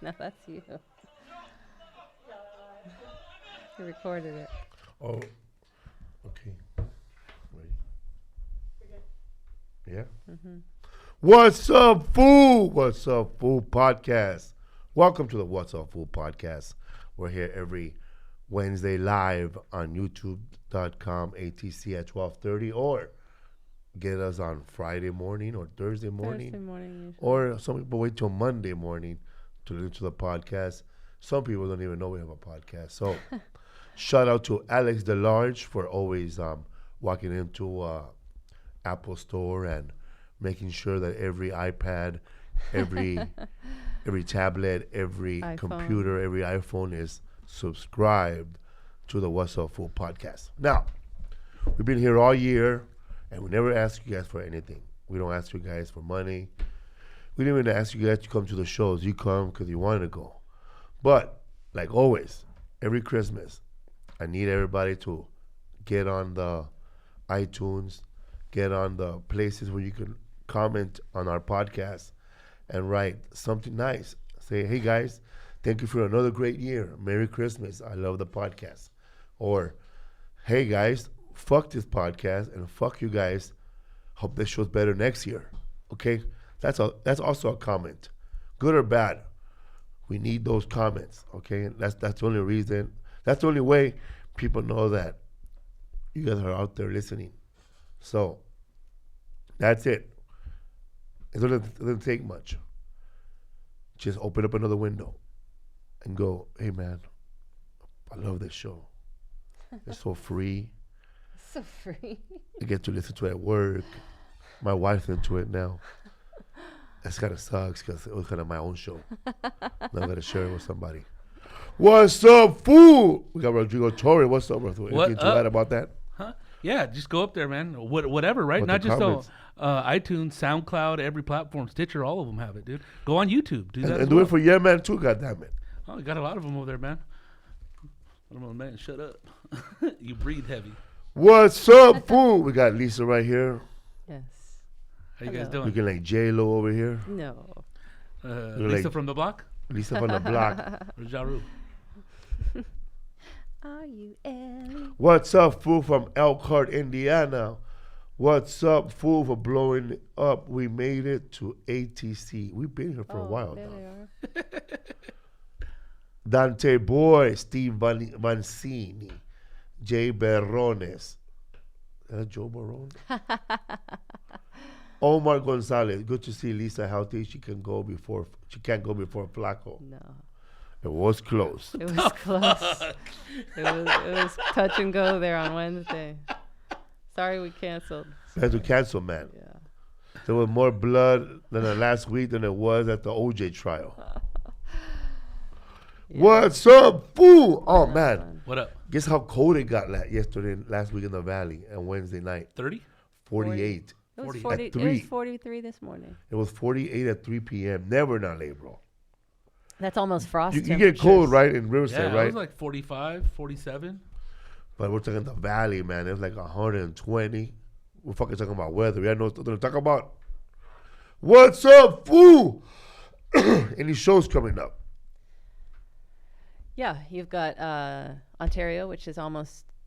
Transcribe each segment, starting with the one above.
No, that's you. You recorded it. Oh, okay. Ready? Yeah. Mm-hmm. What's up, fool? What's up, fool podcast? Welcome to the What's Up, Fool podcast. We're here every Wednesday live on YouTube.com, ATC at 12:30, or get us on Friday morning or Thursday morning. Thursday morning usually. Or some people wait till Monday morning to listen to the podcast. Some people don't even know we have a podcast. So shout out to Alex DeLarge for always walking into Apple Store and making sure that every iPad, every tablet, every computer, every iPhone is subscribed to the What's Up Fool podcast. Now, we've been here all year, and we never ask you guys for anything. We don't ask you guys for money. We didn't even ask you guys to come to the shows. You come because you wanted to go. But, like always, every Christmas, I need everybody to get on the iTunes, get on the places where you can comment on our podcast and write something nice. Say, hey guys, thank you for another great year. Merry Christmas. I love the podcast. Or, hey guys, fuck this podcast and fuck you guys. Hope this show's better next year. Okay? That's also a comment. Good or bad. We need those comments. Okay? That's the only reason. That's the only way people know that you guys are out there listening. So that's it. It doesn't take much. Just open up another window and go, hey man, I love this show. It's so free. So free. I get to listen to it at work. My wife's into it now. That kind of sucks because it was kind of my own show. Now I got to share it with somebody. What's up, fool? We got Rodrigo Torres. What's up, Rodrigo? Anything to add about that? Huh? Yeah, just go up there, man. Whatever, right? What Not the just comments? iTunes, SoundCloud, every platform, Stitcher, all of them have it, dude. Go on YouTube. Do that And as do well. it for Yeah Man too, goddammit. Oh, you got a lot of them over there, man. I don't know, man. Shut up. You breathe heavy. What's up, fool? We got Lisa right here. Yes. How you guys Hello. doing? Looking like J-Lo over here. No. Lisa like- from the block? Lisa from the block. Or Jaru? Are you Ellie? What's up, fool from Elkhart, Indiana? What's up, fool, for blowing up? We made it to ATC. We've been here for a while there now. they are. Dante Boy, Steve Mancini, Jay Barrones. Is that Joe Barone? Omar Gonzalez. Good to see Lisa healthy. She can't go before Flaco. No. It was close. It was close. It was touch and go there on Wednesday. Sorry we canceled. They had to cancel, man. Yeah. There was more blood than the last week than it was at the OJ trial. Yeah. What's up, fool? Oh, man. Fun. What up? Guess how cold it got last week in the valley and Wednesday night? 30? 48. It was 40. 40. At It was 3. 43 this morning. It was 48 at 3 p.m. Never in LA, bro. That's almost frost. You get cold, right, in Yeah, Riverside, it right? was like 45, 47. But we're talking the valley, man. It was like 120. We're fucking talking about weather. We had no stuff to talk about. What's up, fool? Any shows coming up? Yeah, you've got Ontario, which is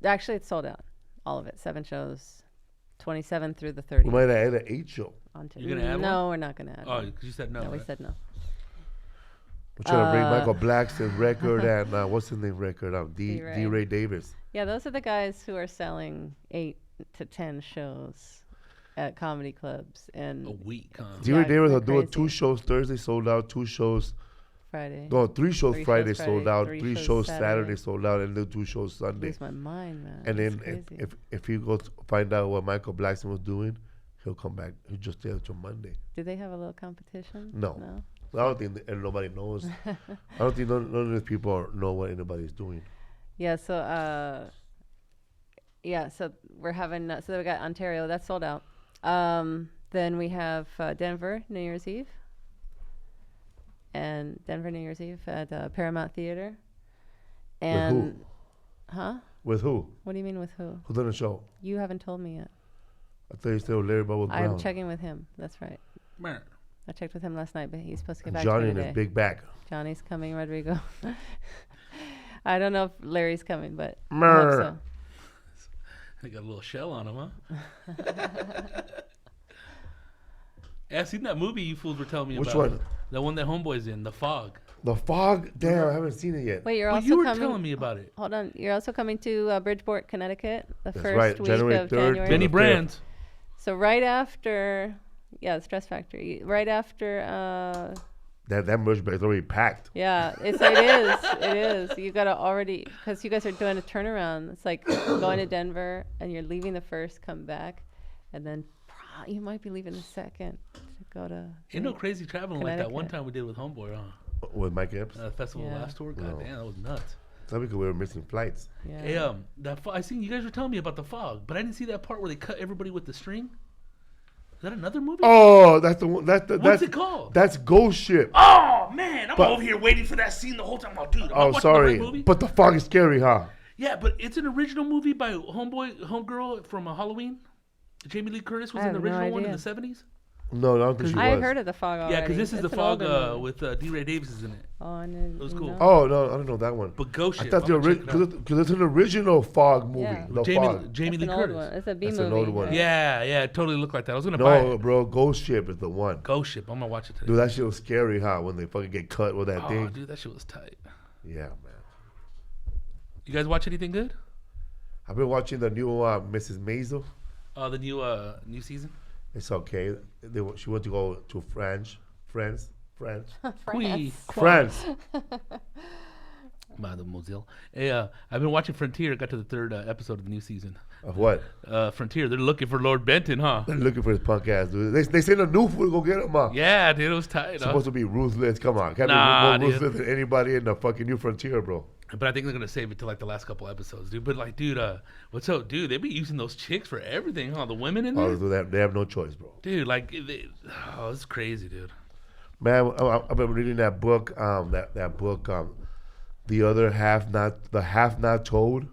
actually it's sold out. All of it. 7 shows. 27 through the 30th. We might add an 8 show. Ontario. You gonna add No, one? we're not going to add Oh, one. because you said no. No, we right? said no. We're trying to bring Michael Blackston's record and what's his name record? D-Ray. D. Ray Davis. Yeah, those are the guys who are selling 8 to 10 shows at comedy clubs and A week, huh? D. Ray Davis they're are doing crazy. 2 shows Thursday sold out, 2 shows. Friday. No, 3 shows 3 shows Friday Friday, sold out, 3 3 shows shows Saturday. Saturday sold out, and then 2 shows Sunday. Lose my mind, man. And It's then crazy. if you go to find out what Michael Blackson was doing, he'll come back. He'll just stay until Monday. Did they have a little competition? No. I don't think and nobody knows. I don't think none of these people know what anybody's doing. Yeah, so so we're having so we got Ontario, that's sold out. Then we have Denver New Year's Eve. And Denver New Year's Eve at Paramount Theater. And With who? Huh? With who? What do you mean with who? Who's on the show? You haven't told me yet. I thought you said Larry Bubbles Brown. I'm checking with him. That's right. Man. I checked with him last night, but he's supposed to get back Johnny to me and his today. big back. Johnny's coming, Rodrigo. I don't know if Larry's coming, but I hope Mer. so. They got a little shell on him, huh? Yeah, I've seen that movie you fools were telling me Which about. one? The one that Homeboy's in, The Fog. The Fog? Damn, I haven't seen it yet. Wait, you're Well, also you were coming. telling me about it. Hold on, you're also coming to Bridgeport, Connecticut, the That's first right, week January of 3rd. January. Benny the Brands. So right after, the Stress Factory. Right after, That merch bag's already packed. yeah, it is. It is. You gotta already, because you guys are doing a turnaround. It's like going to Denver and you're leaving the first, come back, and then you might be leaving the second to go to. Ain't no crazy traveling like that one Connecticut. time we did with Homeboy, huh? With Mike Epps. Festival Yeah. last tour. God No. damn, that was nuts. That's because we were missing flights. Yeah. Hey, I seen you guys were telling me about The Fog, but I didn't see that part where they cut everybody with the string. Is that another movie? Oh, that's the one. What's it called? That's Ghost Ship. Oh man, I'm But- over here waiting for that scene the whole time. Oh, dude, I'm Oh, watching sorry. the right movie. But the Fog is scary, huh? Yeah, but it's an original movie by Homegirl from Halloween. Jamie Lee Curtis was I in the have no original one in idea. the 70s. No, I don't think she I was. heard of the Fog already. Yeah, because this is It's The an older Fog movie. with D. Ray Davis is in it. Oh, I didn't It was cool. know. Oh, no, I don't know that one. But Ghost I Ship. thought the I'm gonna check original, it out. because it's an original Fog movie. Yeah. The Jamie Fog. Lee It's an old Curtis. one. It's a B That's movie. an old one. right? Yeah, it totally looked like that. I was gonna buy No, it. bro, Ghost Ship is the one. Ghost Ship. I'm gonna watch it today. Dude, that shit was scary, huh? When they fucking get cut with that Oh, thing. dude, that shit was tight. Yeah, man. You guys watch anything good? I've been watching the new Mrs. Maisel. The new season. It's okay. She went to go to France. Oui. France. Mademoiselle. Hey, I've been watching Frontier. Got to the third episode of the new season. Of what? Frontier. They're looking for Lord Benton, huh? They're looking for his punk ass, dude. They sent a new fool to go get him, huh? Yeah, dude, it was tight. Huh? Supposed to be ruthless. Come on. Can't Nah, be more dude. ruthless than anybody in the fucking New Frontier, bro. But I think they're gonna save it to like the last couple episodes, dude. But like, dude, what's up, dude? They be using those chicks for everything, huh? The women in Oh, there, they have no choice, bro. dude. Like, it's crazy, dude. Man, I've been reading that book. That book, the other half not told,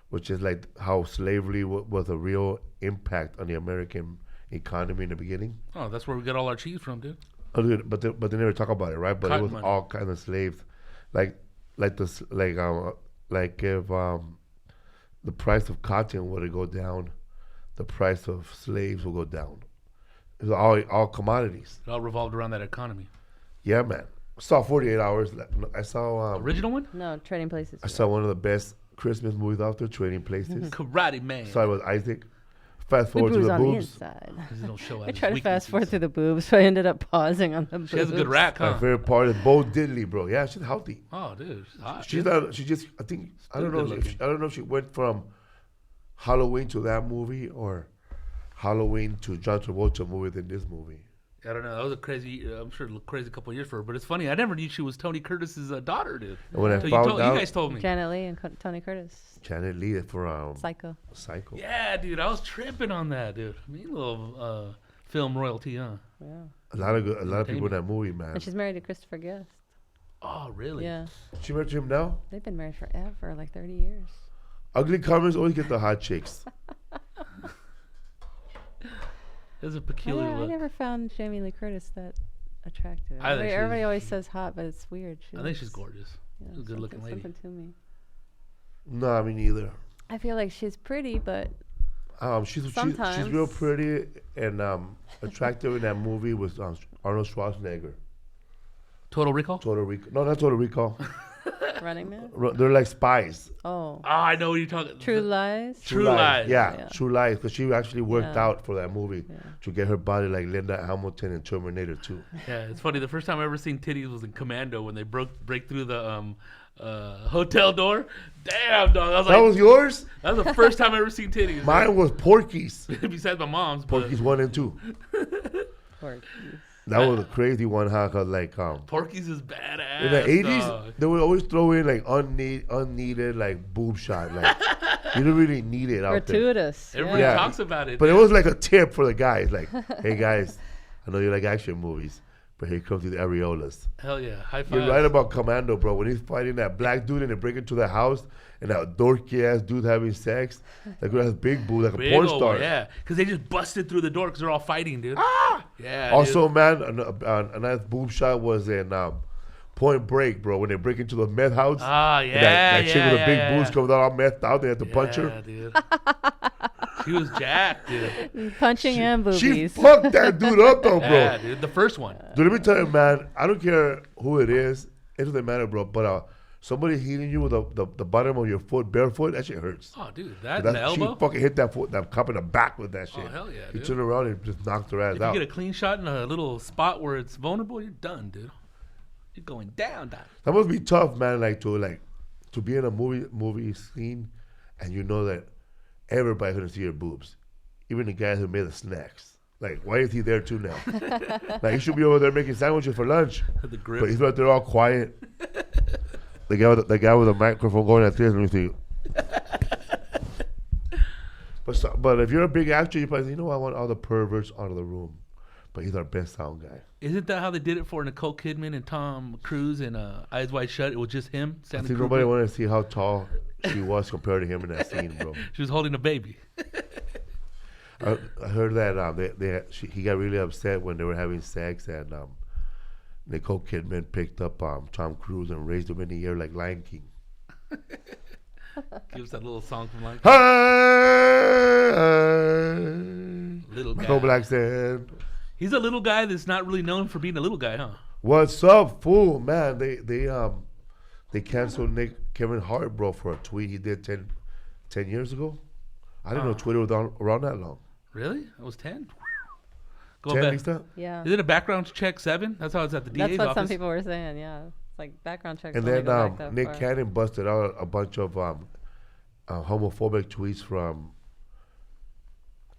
which is like how slavery was a real impact on the American economy in the begining. Oh, that's where we get all our cheese from, dude. Oh, dude, but they never talk about it, right? But Cotton it was money. all kind of slaves, like if the price of cotton were to go down, the price of slaves will go down. It was all commodities. It all revolved around that economy. Yeah, man. I saw 48 Hours. I saw Original one, No, Trading Places. I saw one of the best Christmas movies out there, Trading Places. Karate Man. Saw it with Isaac. Fast The forward to bruise the on the boobs. inside. Because they don't show I out tried to his fast forward weaknesses. through the boobs, so I ended up pausing on the boobs. She has a good rack, My huh? favorite part is Bo Diddley, bro. Yeah, she's healthy. Oh, dude, she's hot. She's dude. not. She just. I think. I Still don't know. good If looking. I don't know if she went from Halloween to that movie or Halloween to John Travolta movie than this movie. I don't know. That was a crazy. I'm sure, a crazy couple of years for her. But it's funny. I never knew she was Tony Curtis's daughter, dude. And when I So found you out, guys told me. Janet Leigh and Tony Curtis. Janet Leigh for Psycho. Psycho. Yeah, dude. I was tripping on that, dude. Mean little film royalty, huh? Yeah. A lot of people in that movie, man. And she's married to Christopher Guest. Oh, really? Yeah. She married to him now. They've been married forever, like 30 years. Ugly comers always get the hot chicks. There's a peculiar I look. never found Jamie Lee Curtis that attractive. I think Everybody she's- always says hot, but it's weird. I think she's gorgeous. Yeah, She's a good-looking lady. Something to me. No, I mean neither. I feel like she's pretty, but She's Sometimes. real pretty and attractive in that movie with Arnold Schwarzenegger. Total Recall? Total Recall. No, not Total Recall. Running Man. They're like spies. Oh, Oh, I know what you're talking. True Lies. True Lies. Yeah, Yeah. True Lies. Because she actually worked Yeah. out for that movie Yeah. to get her body like Linda Hamilton in Terminator 2. Yeah, it's funny. The first time I ever seen titties was in Commando when they break through the hotel door. Damn, dog. I was That like, was yours? that was the first time I ever seen titties. Mine was Porky's. Besides my mom's. But Porky's 1 and 2. Porky's. That was a crazy one, huh? Cause like Porky's is badass. in the 80s, dog. they would always throw in like unneeded like boob shot. Like you don't really need it out there. Gratuitous. Everybody Yeah. talks about it. But it was like a tip for the guys. Like, hey guys, I know you like action movies, but here comes these areolas. Hell yeah. High five. You're right about Commando, bro. When he's fighting that black dude and they break into the house and that dorky ass dude having sex, that girl has big boobs like a porn star. Yeah. Because they just busted through the door because they're all fighting, dude. Ah! Yeah. Also, dude. man, a nice boob shot was in Point Break, bro. When they break into the meth house. Ah, and yeah. that chick with the big boobs yeah. comes out all methed out. They had to punch her. Yeah, dude. She was jacked, dude. Punching and She boobies. fucked that dude up, though, bro. Yeah, dude. The first one. Dude, let me tell you, man. I don't care who it is. It doesn't matter, bro. But somebody hitting you with the bottom of your foot barefoot, that shit hurts. Oh, dude. That in the elbow. She fucking hit that cop in the back with that shit. Oh, hell yeah, He dude. turned around and just knocked her ass If out. you get a clean shot in a little spot where it's vulnerable, you're done, dude. You're going down, down. That must be tough, man. To be in a movie scene, and you know that everybody's gonna see your boobs, even the guy who made the snacks. Like, why is he there too now? Like, he should be over there making sandwiches for lunch, The grip. but he's right there all quiet. The guy with the microphone going like this, and you think. But if you're a big actor, you probably say, I want all the perverts out of the room. But he's our best sound guy. Isn't that how they did it for Nicole Kidman and Tom Cruise and Eyes Wide Shut? It was just him. I think nobody wanted to see how tall she was compared to him in that scene, bro. She was holding a baby. I heard that he got really upset when they were having sex, and Nicole Kidman picked up Tom Cruise and raised him in the air like Lion King. Gives that little song from Lion Hey, Little guy. Michael Blackson. He's a little guy that's not really known for being a little guy, huh? What's up, fool? Man, they canceled Kevin Hart, bro, for a tweet he did 10 years ago. I didn't know Twitter was around that long. Really? That was 10? 10, Lisa? Yeah. Is it a background check 7? That's how it's at the DA's That's what office. some people were saying, yeah. It's like background checks. And only then go back that Nick far. Cannon busted out a bunch of homophobic tweets from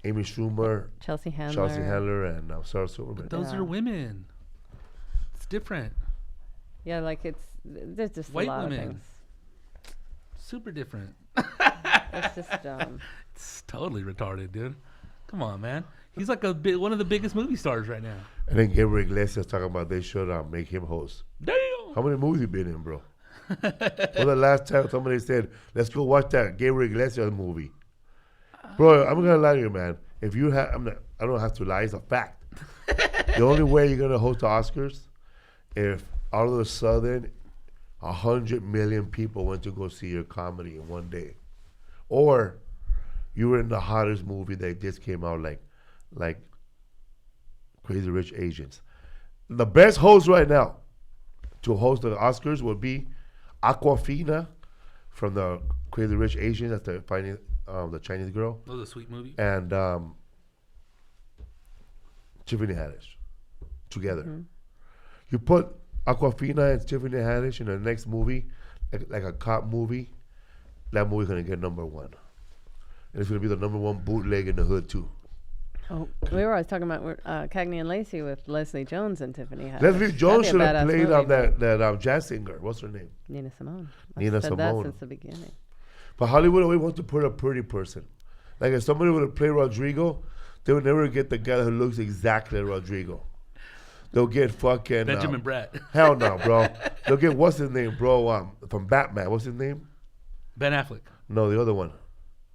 Amy Schumer, Chelsea Handler. and Sarah Silverman. Those Yeah. are women. It's different. Yeah, like there's just White a lot women. of things. Super different. It's just dumb. It's totally retarded, dude. Come on, man. He's like one of the biggest movie stars right now. And then Gabriel Iglesias talking about they should make him host. Damn. How many movies you been in, bro? When the last time somebody said, let's go watch that Gabriel Iglesias movie? Bro, I'm going to lie to you, man. If you have, I don't have to lie, it's a fact. The only way you're going to host the Oscars, if all of a sudden 100 million people went to go see your comedy in one day. Or you were in the hottest movie that just came out, like Crazy Rich Asians. The best host right now to host the Oscars would be Aquafina from the Crazy Rich Asians. That's the Chinese girl. That was a sweet movie. And Tiffany Haddish together. Mm-hmm. You put Aquafina and Tiffany Haddish in the next movie, like a cop movie, that movie's going to get number 1. And it's going to be the number 1 bootleg in the hood, too. Oh, we were always talking about Cagney and Lacey with Leslie Jones and Tiffany Haddish. Leslie Jones should have That'd be a played badass on movie. that jazz singer. What's her name? Nina Simone. Nina I've said that Simone. since the beginning. But Hollywood always wants to put a pretty person. Like if somebody would have played Rodrigo, they would never get the guy who looks exactly like Rodrigo. They'll get fucking Benjamin Bratt. Hell no, bro. They'll get what's his name, bro? From Batman. What's his name? Ben Affleck. No, the other one.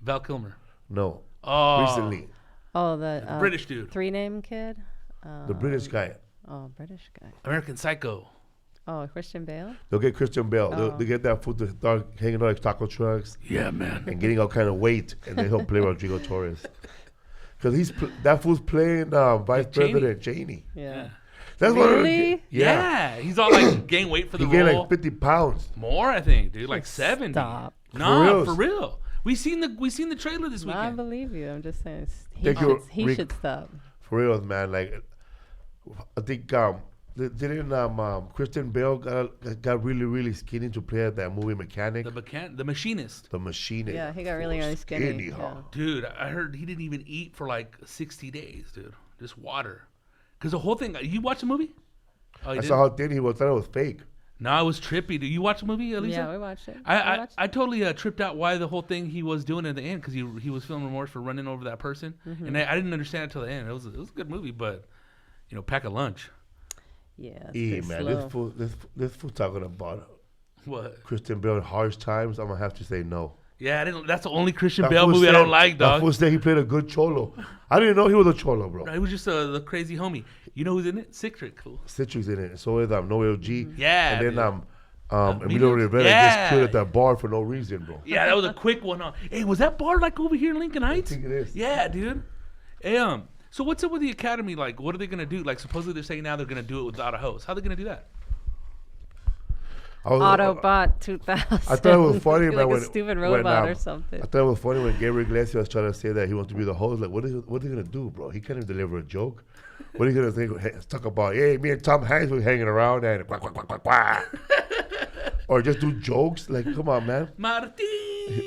Val Kilmer. No. Oh. Recently. Oh, the British dude. 3-name kid. The British guy. Oh, British guy. American Psycho. Oh, Christian Bale. They'll get Christian Bale. Oh. They'll get that fool to start hanging out like taco trucks Yeah, man. and getting all kind of weight, and then he'll play Rodrigo Torres. Because that fool's playing Vice President Cheney. Yeah. That's Really? what. Yeah. He's all like gain weight for the He gained role. like 50 pounds. More, I think, dude. Like 70. Stop. Nah, for real. We seen the trailer this I weekend. believe you. I'm just saying he Rick. should stop. For real, man. Like, I think didn't Christian Bale got really, really skinny to play at that movie Mechanic? The Machinist. The Machinist. Yeah, he got really, really skinny. Huh? Yeah. Dude, I heard he didn't even eat for like 60 days, dude. Just water. Because the whole thing, you watch the movie? Oh, I saw how thin he was. I thought it was fake. No, it was trippy. Did you watch the movie, Elisa? Yeah, we watched it. I totally tripped out why the whole thing he was doing at the end because he was feeling remorse for running over that person, and I didn't understand it till the end. It was a good movie, but pack a lunch. Yeah. Yeah, man. This fool talking about What? Christian Bale in harsh times. I'm gonna have to say no. Yeah, I didn't. That's the only Christian That Bale fool movie I said- don't like, That dog. fool said he played a good cholo. I didn't know he was a cholo, bro. No, he was just the crazy homie. You know who's in it? Citric, fool. Citrix in it. So is Noel G. Yeah, And then dude. Emilio Rivera Yeah. gets killed at that bar for no reason, bro. Yeah, that was a quick one. Hey, was that bar like over here in Lincoln I Heights? think it is. Yeah, dude. Hey, so what's up with the Academy? Like, what are they gonna do? Like, supposedly they're saying now they're gonna do it without a host. How are they gonna do that? Autobot 2000. I thought it was funny, like man. a when, stupid when, robot or something. I thought it was funny when Gabriel Iglesias was trying to say that he wants to be the host. Like, what are they gonna do, bro? He can't even deliver a joke. What are you gonna think? Hey, talk about, hey, me and Tom Hanks were hanging around and quack, quack, quack, quack, quack. Or just do jokes. Like, come on, man. Martin.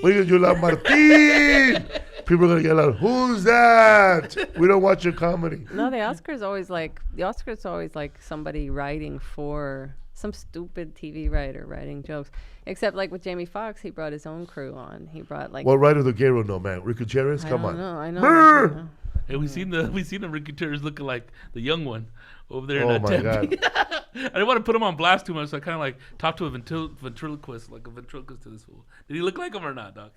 What are you gonna do, like Martin? People are gonna yell out, "Who's that?" We don't watch your comedy. No, the Oscars always like somebody writing for some stupid TV writer writing jokes. Except like with Jamie Foxx, he brought his own crew on. He brought like What writer the Gabriel know, man? Ricky Gervais? Come on. I know. Brr! Hey, we seen the Ricky Torres looking like the young one over there. Oh in my Tempe. God. I didn't want to put him on blast too much, so I kind of like talked to a ventriloquist, like a ventriloquist to this fool. Did he look like him or not, Doc?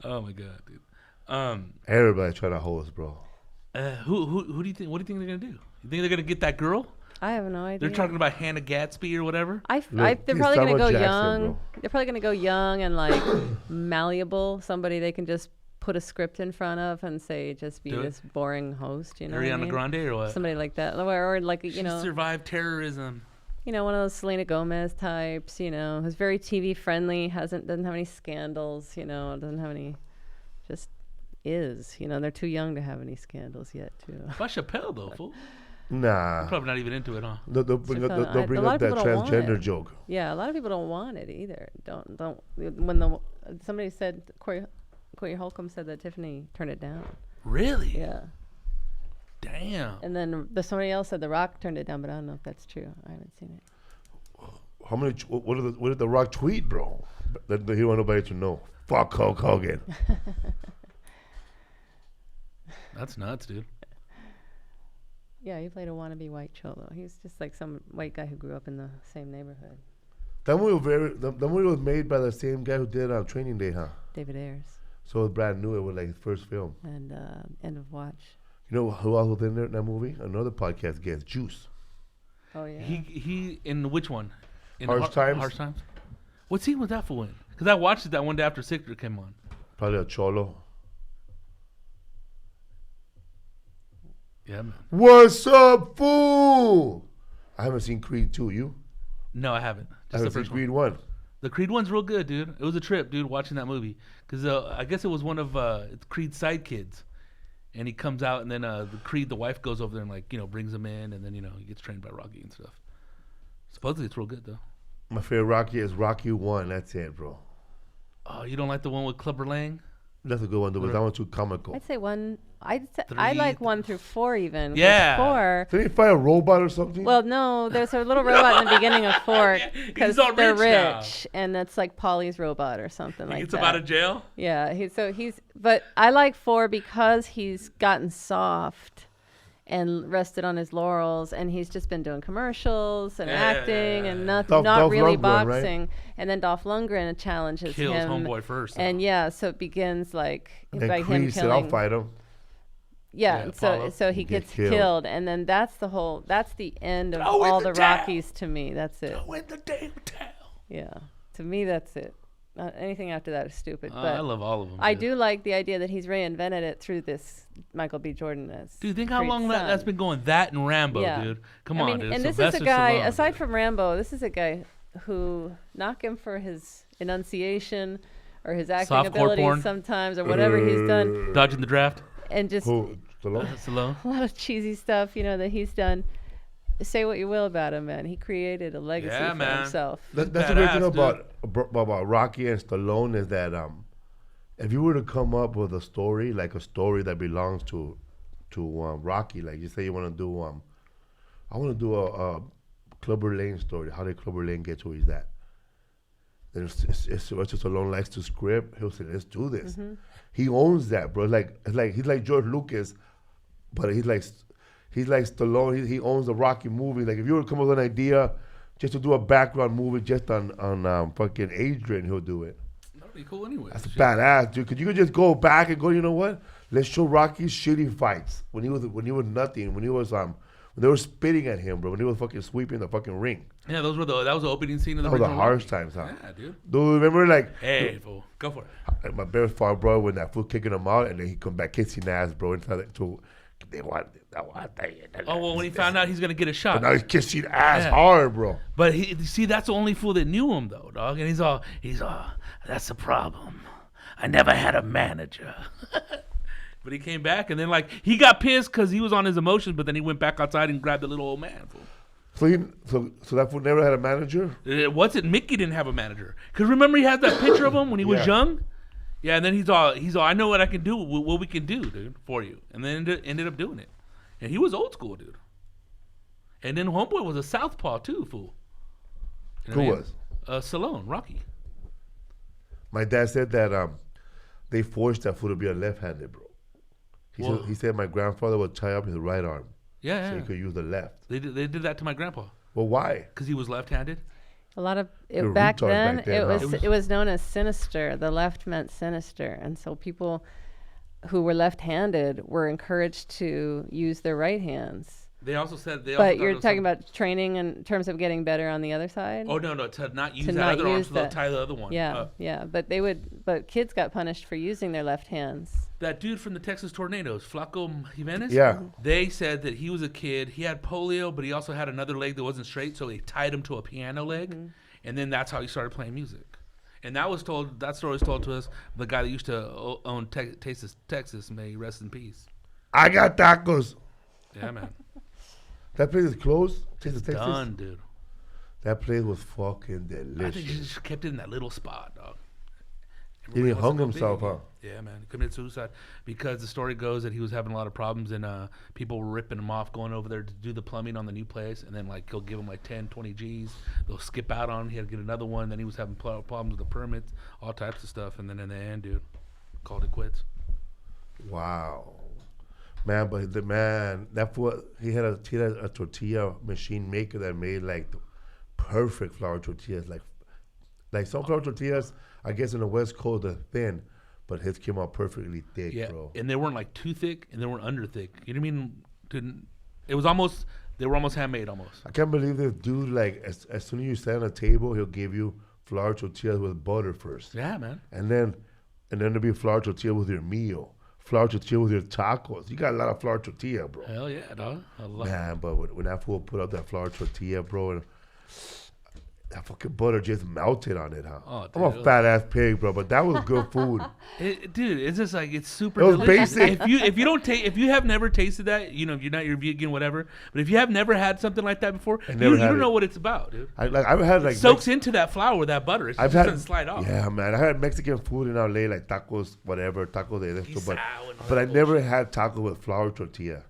Oh my God, dude. Everybody's trying to host, bro. Who do you think? What do you think they're gonna do? You think they're gonna get that girl? I have no idea. They're talking about Hannah Gatsby or whatever. they're Look, probably gonna Samuel go Jackson, young. bro. They're probably gonna go young and like malleable. Somebody they can just put a script in front of and say just be Do it. this boring host. You know, what I Ariana mean? Grande or what? Somebody like that, or like She you know, survived terrorism. one of those Selena Gomez types. You know, who's very TV friendly, doesn't have any scandals. You know, doesn't have any, just is. You know, they're too young to have any scandals yet. Too. About Chappelle though, fool. Nah. Probably not even into it, huh? They'll bring up, Chappelle, they'll bring a lot up of that people don't want transgender it. joke. Yeah, a lot of people don't want it either. Don't. When somebody said Corey Holcomb said that Tiffany turned it down. Really? Yeah. Damn. And then somebody else said The Rock turned it down, but I don't know if that's true. I haven't seen it. How many? What did the Rock tweet, bro? That he want nobody to know. Fuck Hulk Hogan. That's nuts, dude. Yeah, he played a wannabe white cholo. He's just like some white guy who grew up in the same neighborhood. That movie was made by the same guy who did Training Day, huh? David Ayers So it was brand new. It was like his first film. and End of Watch. You know who else was in there in that movie? Another podcast guest, Juice. Oh yeah. He in which one? In Harsh Times? Harsh Times. What scene was that for in? Because I watched it that one day after Secret came on. Probably a cholo. Yeah, man. What's up, fool? I haven't seen Creed 2. You? No, I haven't. I Just the haven't seen first one. Creed 1. The Creed one's real good, dude. It was a trip, dude, watching that movie. Because I guess it was one of Creed's side kids. And he comes out, and then the wife goes over there and, like, brings him in. And then, he gets trained by Rocky and stuff. Supposedly it's real good, though. My favorite Rocky is Rocky 1. That's it, bro. Oh, you don't like the one with Clubber Lang? That's a good one, though, but that one's too comical. I'd say one. I Three, like 1 through 4 even. 'cause Yeah. 4. Did he fight a robot or something? Well, no, there's a little robot in the beginning of 4 He's because all they're rich now. and that's like Polly's robot or something He like gets that. him out of jail? Yeah, but I like 4 because he's gotten soft and rested on his laurels, and he's just been doing commercials and acting and not Dolph really Lundgren, right? boxing. And then Dolph Lundgren challenges Kills him. Homeboy first. And yeah, so it begins like and by him Creed said, killing. I'll fight him. Yeah, Yeah, and Apollo. so he Get gets killed. killed, and then that's the end of Throw in all the the towel. Rockies to me. That's it. Throw in the damn towel. Yeah, to me that's it. Anything after that is stupid. But I love all of them. I dude. do like the idea that he's reinvented it through this Michael B. Jordan as. Dude, think how Creed's long that's son. been going. That and Rambo, Yeah. dude. Come I on, mean, dude. and this is Sylvester a guy, Stallone, aside dude. from Rambo, this is a guy who, knock him for his enunciation or his acting Softcore abilities porn. sometimes or whatever he's done, Dodging the draft. and just Who? Stallone? Stallone. a lot of cheesy stuff, that he's done. Say what you will about him, man. He created a legacy Yeah, for man. himself. That's the great thing Badass, about Rocky and Stallone is that if you were to come up with a story, like a story that belongs to Rocky, like you say you want to do, I want to do a Clubber Lang story. How did Clubber Lang get to where he's at? And if Sylvester Stallone likes to script, he'll say, "Let's do this." Mm-hmm. He owns that, bro. It's like he's like George Lucas, but he's like Stallone. He owns the Rocky movie. Like if you were to come up with an idea just to do a background movie just on fucking Adrian, he'll do it. Pretty cool anyway. That's badass, dude. Cause you could just go back and go, you know what? Let's show Rocky's shitty fights when he was nothing, when they were spitting at him, bro. When he was fucking sweeping the fucking ring. Yeah, that was the opening scene of the That was the original harsh Rocky. times, huh? Yeah, dude. Dude, remember like Hey, fool, go for it. my very far bro when that fool kicking him out and then he come back kissing ass, bro. Inside to they want. Oh well, when he found out he's gonna get a shot. But now he's kissing ass Yeah. hard, bro. But that's the only fool that knew him though, dog. And he's all, that's the problem. I never had a manager. But he came back and then like he got pissed because he was on his emotions. But then he went back outside and grabbed the little old man. Fool. So that fool never had a manager. What's it? Mickey didn't have a manager. Cause remember he had that picture of him when he was young. Yeah, and then he's all, I know what I can do, what we can do, dude, for you. And then ended up doing it. And he was old school, dude. And then Homeboy was a southpaw too, fool. You know Who what I mean? was? Stallone, Rocky. My dad said that they forced that fool to be a left-handed, bro. He said my grandfather would tie up his right arm Yeah, so he could use the left. They did that to my grandpa Well, why? because he was left-handed. A lot of You're back retard then, back then, huh? it was known as sinister. The left meant sinister, and so people who were left-handed were encouraged to use their right hands. They also said But you're talking about training in terms of getting better on the other side. Oh no, to not use To that not other arm, use so they'll that. tie the other one. Yeah. But kids got punished for using their left hands. That dude from the Texas Tornadoes, Flaco Jimenez. Yeah. They said that he was a kid. He had polio, but he also had another leg that wasn't straight, so they tied him to a piano leg, and then that's how he started playing music. And that story was told to us. The guy that used to own Texas, may he rest in peace. I got tacos. Yeah, man. That place is closed. Texas. Done, dude. That place was fucking I think he delicious. just kept it in that little spot, dog. He Everybody hung wants to go himself, big. huh? Yeah, man. He committed suicide because the story goes that he was having a lot of problems and people were ripping him off going over there to do the plumbing on the new place. And then, like, he'll give them like 10, 20 G's. They'll skip out on him. He had to get another one. Then he was having problems with the permits, all types of stuff. And then in the end, dude, called it quits. Wow. Man, but that fool, he had a tortilla machine maker that made like the perfect flour tortillas. Like some flour tortillas, I guess in the West Coast are thin, but his came out perfectly thick, Yeah, bro. and they weren't like too thick and they weren't under thick. You know what I mean? They were almost handmade almost. I can't believe this dude, like, as soon as you stand on a table, he'll give you flour tortillas with butter first. Yeah, man. And then there'll be flour tortilla with your meal. Flour tortilla with your tacos. You got a lot of flour tortilla, bro. Hell yeah, dog. I love Man, but when that fool put out that flour tortilla, bro, and that fucking butter just melted on it, huh? Oh, I'm a dude. fat ass pig, bro, but that was good food. Dude, it's just like it's super It was delicious. basic. If you have never tasted that, you know, if you're vegan, whatever. But if you have never had something like that before, you never had don't it. know what it's about, dude. I've had like Soaks into that flour with that butter. It I've just had doesn't slide off. Yeah, man. I had Mexican food in LA, like tacos, whatever, tacos de esto, Guisao and all but I that never had taco with flour tortilla.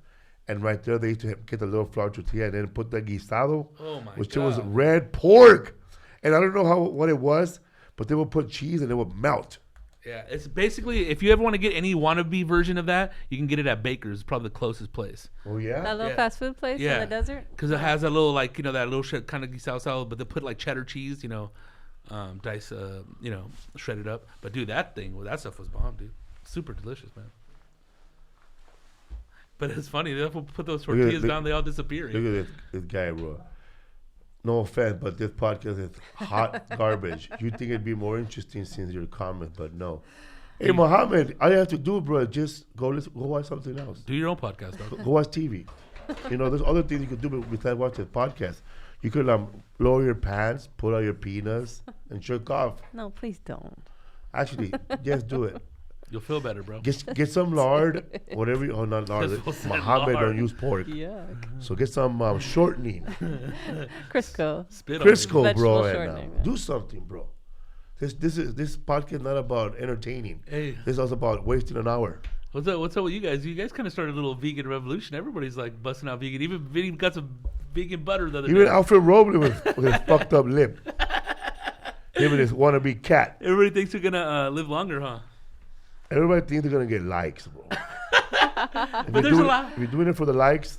And right there, they used to get the little flour tortilla and then put the guisado, Oh my which God. was red pork. And I don't know what it was, but they would put cheese and it would melt. Yeah, it's basically if you ever want to get any wannabe version of that, you can get it at Baker's. Probably the closest place. Oh yeah. That little Yeah. fast food place in the desert. Because it has a little like that little shit kind of guisao salad, but they put like cheddar cheese, dice, shredded up. But dude, that stuff was bomb, dude. Super delicious, man. But it's funny. They put those tortillas down, they all disappear. Look at this guy, bro. No offense, but this podcast is hot garbage. You think it'd be more interesting since your comment, but no. Hey, Mohammed, all you have to do, bro, just go watch something else. Do your own podcast, dog. Go watch TV. There's other things you could do besides watch this podcast. You could lower your pants, pull out your peanuts, and jerk off. No, please don't. Actually, just do it. You'll feel better, bro. Get some lard, whatever. Not lard. Just said Muhammad lard. don't use pork. Yuck. So get some shortening. Crisco. Spit on Crisco, Vegetable bro, and shortening, do something, bro. This podcast is not about entertaining. Hey. This is also about wasting an hour. What's up with you guys? You guys kind of started a little vegan revolution. Everybody's like busting out vegan. Even Vinny got some vegan butter the other Even day. Alfred Robley with his fucked up lip. Him and his wannabe cat. Everybody thinks they're gonna live longer, huh? Everybody thinks they're gonna get likes, bro. But there's a lot. If you're doing it for the likes,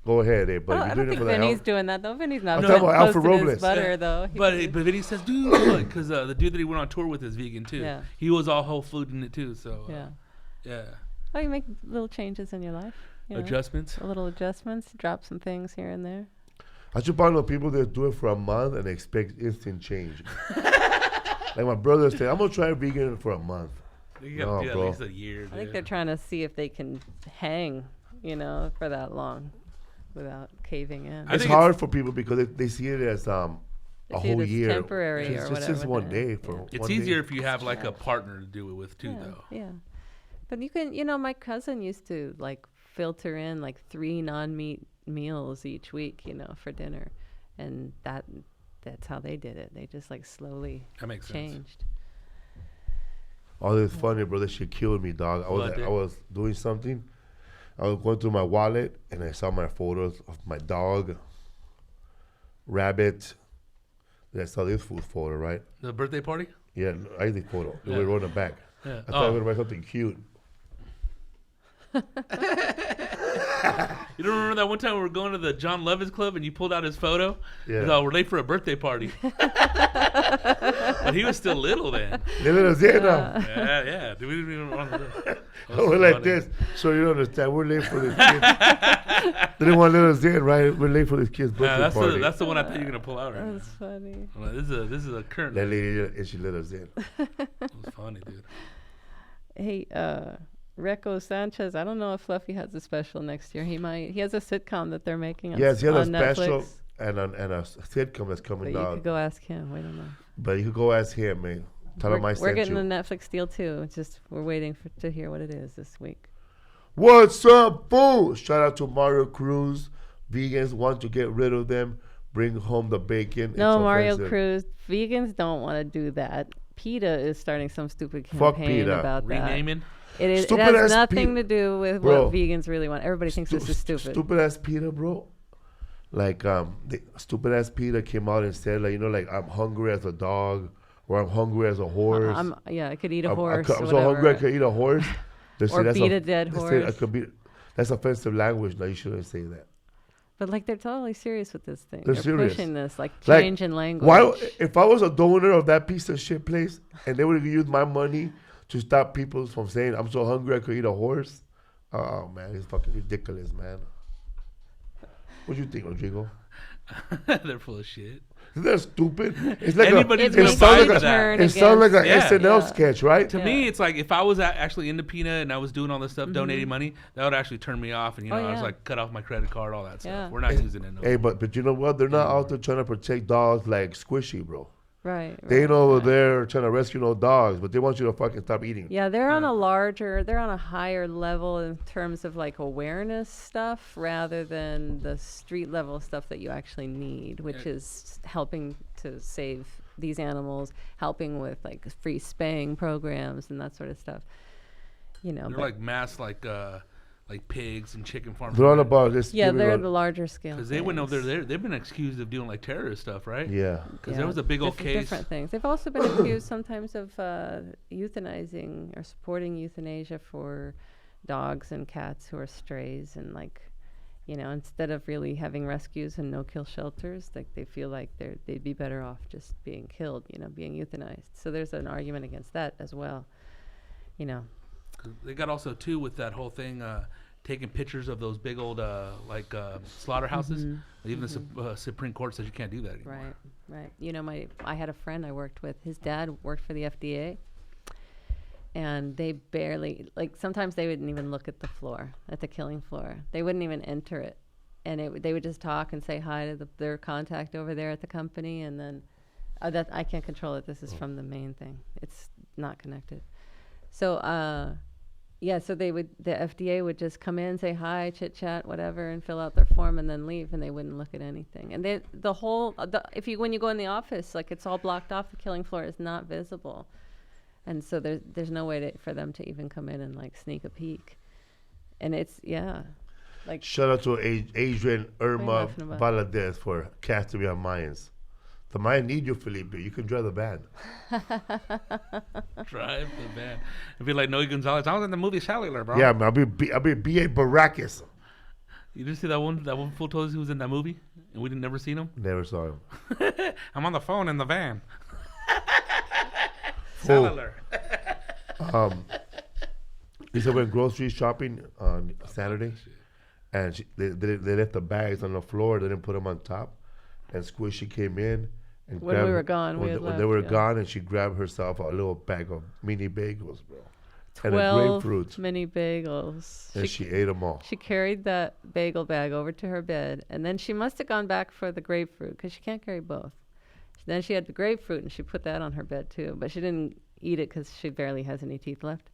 Go ahead, but I you're don't doing it think for the Vinny's health. doing that though. Vinny's not I'm talking about Alfred posting his Robles. butter Yeah. though. But then he says, dude, because the dude that he went on tour with is vegan too. Yeah. He was all whole food in it too. So yeah. Oh, you make little changes in your life. You know, Adjustments. little adjustments. Drop some things here and there. I should find out people that do it for a month and expect instant change. Like my brother said, I'm gonna try vegan for a month. You gotta do at least a year. I think they're trying to see if they can hang, for that long without caving in. It's hard for people because they see it as a whole year. Temporary It's or whatever. just one day. It's easier if you have like a partner to do it with too, though. Yeah. But you can, my cousin used to like filter in like 3 non-meat meals each week, for dinner. And that's how they did it. They just like slowly that makes changed. Sense. Oh, it's funny, bro. That shit killed me, dog. I was doing something. I was going through my wallet and I saw my photos of my dog, rabbit. Then I saw this food photo, right? The birthday party? Yeah, I did photo. We were on the back. Yeah. I thought I was gonna write something cute. You don't remember that one time we were going to the John Lovitz Club and you pulled out his photo? Yeah. No, we're late for a birthday party. But he was still little then. Little Zena. Yeah. We didn't even run the We're like this, so you don't understand. We're late for this kid. They didn't want little Zen, right? We're late for this kid's birthday party. That's the one I thought you were gonna pull out right now. That's funny. Well, this is a current. That lady is she little Zen. It was funny, dude. Hey, Reco Sanchez, I don't know if Fluffy has a special next year. He has a sitcom that they're making on Yes, he has a Netflix. special and a sitcom that's coming But you out. could go ask him. We don't know. But you could go ask him, man. Tell him I sent you. We're getting the Netflix deal too. It's just we're waiting to hear what it is this week. What's up, fool? Shout out to Mario Cruz. Vegans want to get rid of them. Bring home the bacon. No, It's Mario offensive. Cruz. Vegans don't want to do that. PETA is starting some stupid Fuck campaign PETA. about that. Renaming? It Stupid has ass nothing PETA. to do with Bro. what vegans really want. Everybody thinks this is stupid. Stupid ass PETA, bro. Like the stupid ass PETA came out and said, like, I'm hungry as a dog or I'm hungry as a horse. I could eat a horse. I'm or so hungry I whatever. could eat a horse. They Or say that's beat a dead they say I horse. could beat. That's offensive language. No, you shouldn't say that. But like they're totally serious with this thing. They're They're serious. pushing this like Like, change in language. Why? If I was a donor of that piece of shit place and they would use my money to stop people from saying I'm so hungry I could eat a horse, oh man, it's fucking ridiculous, man. What do you think, Rodrigo? They're full of shit. Isn't that stupid? It's like Anybody's it gonna sounds buy like into that. it sounds like an Yeah. SNL Yeah. sketch, right? To me, it's like if I was actually into PETA and I was doing all this stuff, donating money, that would actually turn me off. And, I was like, cut off my credit card, all that Yeah. stuff. We're not using it no Hey, more. but you know what? They're not out there trying to protect dogs like Squishy, bro. Right. They ain't over right. there trying to rescue no dogs, but they want you to fucking stop eating. Yeah, they're on a higher level in terms of like awareness stuff rather than the street level stuff that you actually need, which is helping to save these animals, helping with like free spaying programs and that sort of stuff. They're like mass like pigs and chicken farms. They're all about this. Yeah, they're the larger scale. Because they went over there. They've been accused of doing like terrorist stuff, right? Yeah. Because there was a big old case. Different things. They've also been accused sometimes of euthanizing or supporting euthanasia for dogs and cats who are strays, and instead of really having rescues and no-kill shelters, like they feel like they'd be better off just being killed, being euthanized. So there's an argument against that as well. 'Cause they got also too with that whole thing, taking pictures of those big old slaughterhouses. Even the Supreme Court says you can't do that anymore. Right. I had a friend I worked with. His dad worked for the FDA, and they barely sometimes they wouldn't even look at the floor, at the killing floor. They wouldn't even enter it, and they would just talk and say hi to their contact over there at the company, and then that I can't control it. This is from the main thing. It's not connected. So so the FDA would just come in, say hi, chit chat, whatever, and fill out their form and then leave, and they wouldn't look at anything. And when you go in the office, it's all blocked off. The killing floor is not visible, and so there's no way for them to even come in and sneak a peek. And it's Shout out to Adrian Irma laughing about? Valadez for casting me on Mayans. The Mayan need you, Felipe. You can drive the band. Drive the van. It'd be like Noe Gonzalez. I was in the movie Cellular, bro. Yeah, man, I'll be B.A. Baracus. You didn't see that one fool told us he was in that movie, and we never seen him. Never saw him. I'm on the phone in the van. Fool. Cellular. He said went grocery shopping on Saturday, and they left the bags on the floor. They didn't put them on top, and Squishy came in and When we were gone, we had when left, they were yeah. gone, and she grabbed herself a little bag of mini bagels, bro, and a 12 grapefruit, mini bagels. and she ate them all. She carried that bagel bag over to her bed, and then she must have gone back for the grapefruit because she can't carry both. Then she had the grapefruit, and she put that on her bed too, but she didn't eat it because she barely has any teeth left.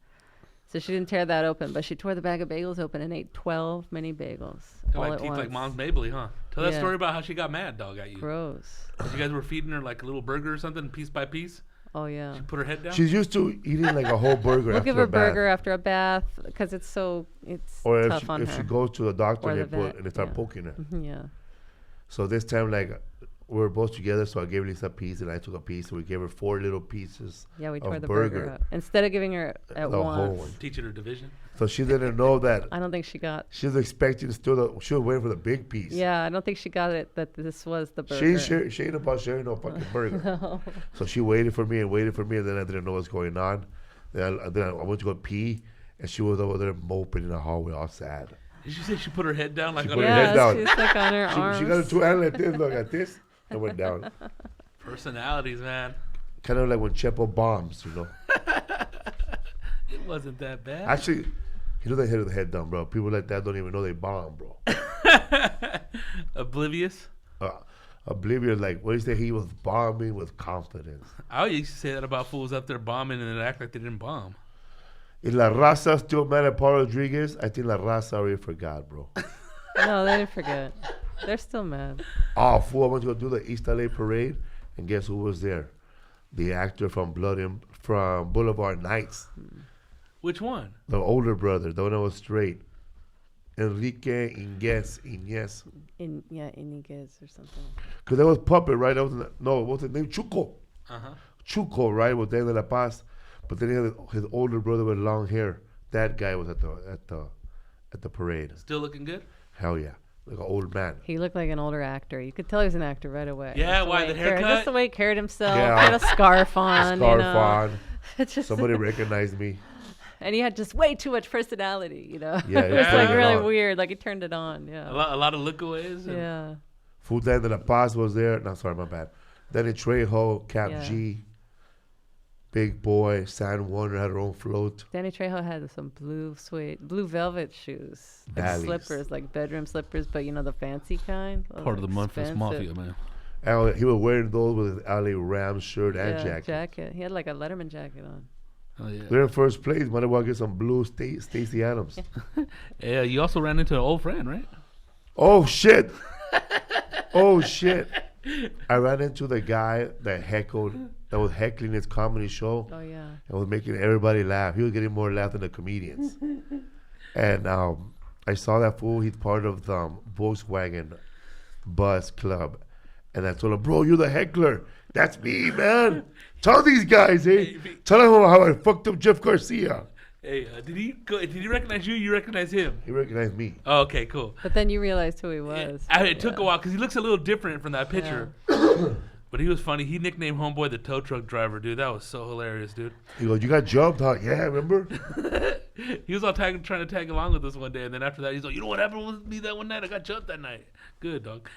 So she didn't tear that open, but she tore the bag of bagels open and ate 12 mini bagels all Like at teeth once. like Mom's Mabley, huh? Tell that Yeah. story about how she got mad, dog, at you. Gross. You guys were feeding her like a little burger or something, piece by piece. Oh, yeah. She put her head down. She's used to eating like a whole burger. We'll after give her a bath. burger after a bath because it's Or tough on if her. she goes to the doctor Or and the they vet, and they start yeah. poking her. Yeah. So this time, like, we were both together, so I gave Lisa a piece and I took a piece. So we gave her 4 little pieces. Yeah, we of tore the burger up. Instead of giving her at The whole once. one. Teaching her division. So she didn't know that. I don't think she got. She was expecting she was waiting for the big piece. Yeah, I don't think she got it that this was the burger. She ain't about sharing no fucking burger. No. So she waited for me, and then I didn't know what's going on. Then I went to go pee, and she was over there moping in the hallway, all sad. Did she say she put her head down like She on put her her head? head down. She's like on her arms. She got her 2 hands like this, look at this, and went down. Personalities, man. Kind of like when Chepo bombs, you know. It wasn't that bad. Actually, he doesn't hit the head down, bro. People like that don't even know they bomb, bro. Oblivious. Oblivious, like, what do you say? He was bombing with confidence. I used to say that about fools up there bombing and then act like they didn't bomb. Is La Raza still mad at Paul Rodriguez? I think La Raza already forgot, bro. No, they didn't forget. They're still mad. Oh, fool, I went to go do the East LA parade, and guess who was there? The actor from from Boulevard Nights. Which one? The older brother, the one that was straight. Enrique Inez. Iniguez or something. Because that was Puppet, right? That was what was his name? Chuco. Uh-huh. Chuco, right? Was there de La Paz. But then he had his older brother with long hair. That guy was at the parade. Still looking good? Hell yeah. Like an old man. He looked like an older actor. You could tell he was an actor right away. Yeah, Just why, way the he carried- haircut? Just the way he carried himself. Yeah. He had a scarf on. Scarf you know. on. It's just Somebody recognized me. and he had just way too much personality, you know. Yeah, it he was turned like it really on. weird. Like he turned it on. Yeah. A lot of lookaways. and- Yeah. Futan de La Paz was there. No, sorry, my bad. Danny Trejo, Cap Yeah. G, Big Boy, San Warner had her own float. Danny Trejo had some blue velvet shoes, like Bally's. slippers, like bedroom slippers, but you know the fancy kind. Those Part of are the Memphis expensive. Mafia, man. And he was wearing those with his LA Rams shirt and Yeah, jacket. He had like a Letterman jacket on. Oh, yeah. They're in first place. Might as well get some blue Stacey Adams. Yeah, you also ran into an old friend, right? Oh, shit. Oh, shit. I ran into the guy that was heckling his comedy show Oh yeah. and was making everybody laugh. He was getting more laugh than the comedians. And I saw that fool. He's part of the Volkswagen Bus Club. And I told him, bro, you're the heckler. That's me, man. Tell these guys, eh? Tell them how I fucked up Jeff Garcia. Hey, did he recognize you? You recognize him? He recognized me. Oh, okay, cool. But then you realized who he was. It took a while because he looks a little different from that picture. But he was funny. He nicknamed Homeboy the tow truck driver, dude. That was so hilarious, dude. He goes, you got jumped, huh? Yeah, remember? He was all trying to tag along with us one day, and then after that, he's like, "You know what happened with me that one night? I got jumped that night." Good dog.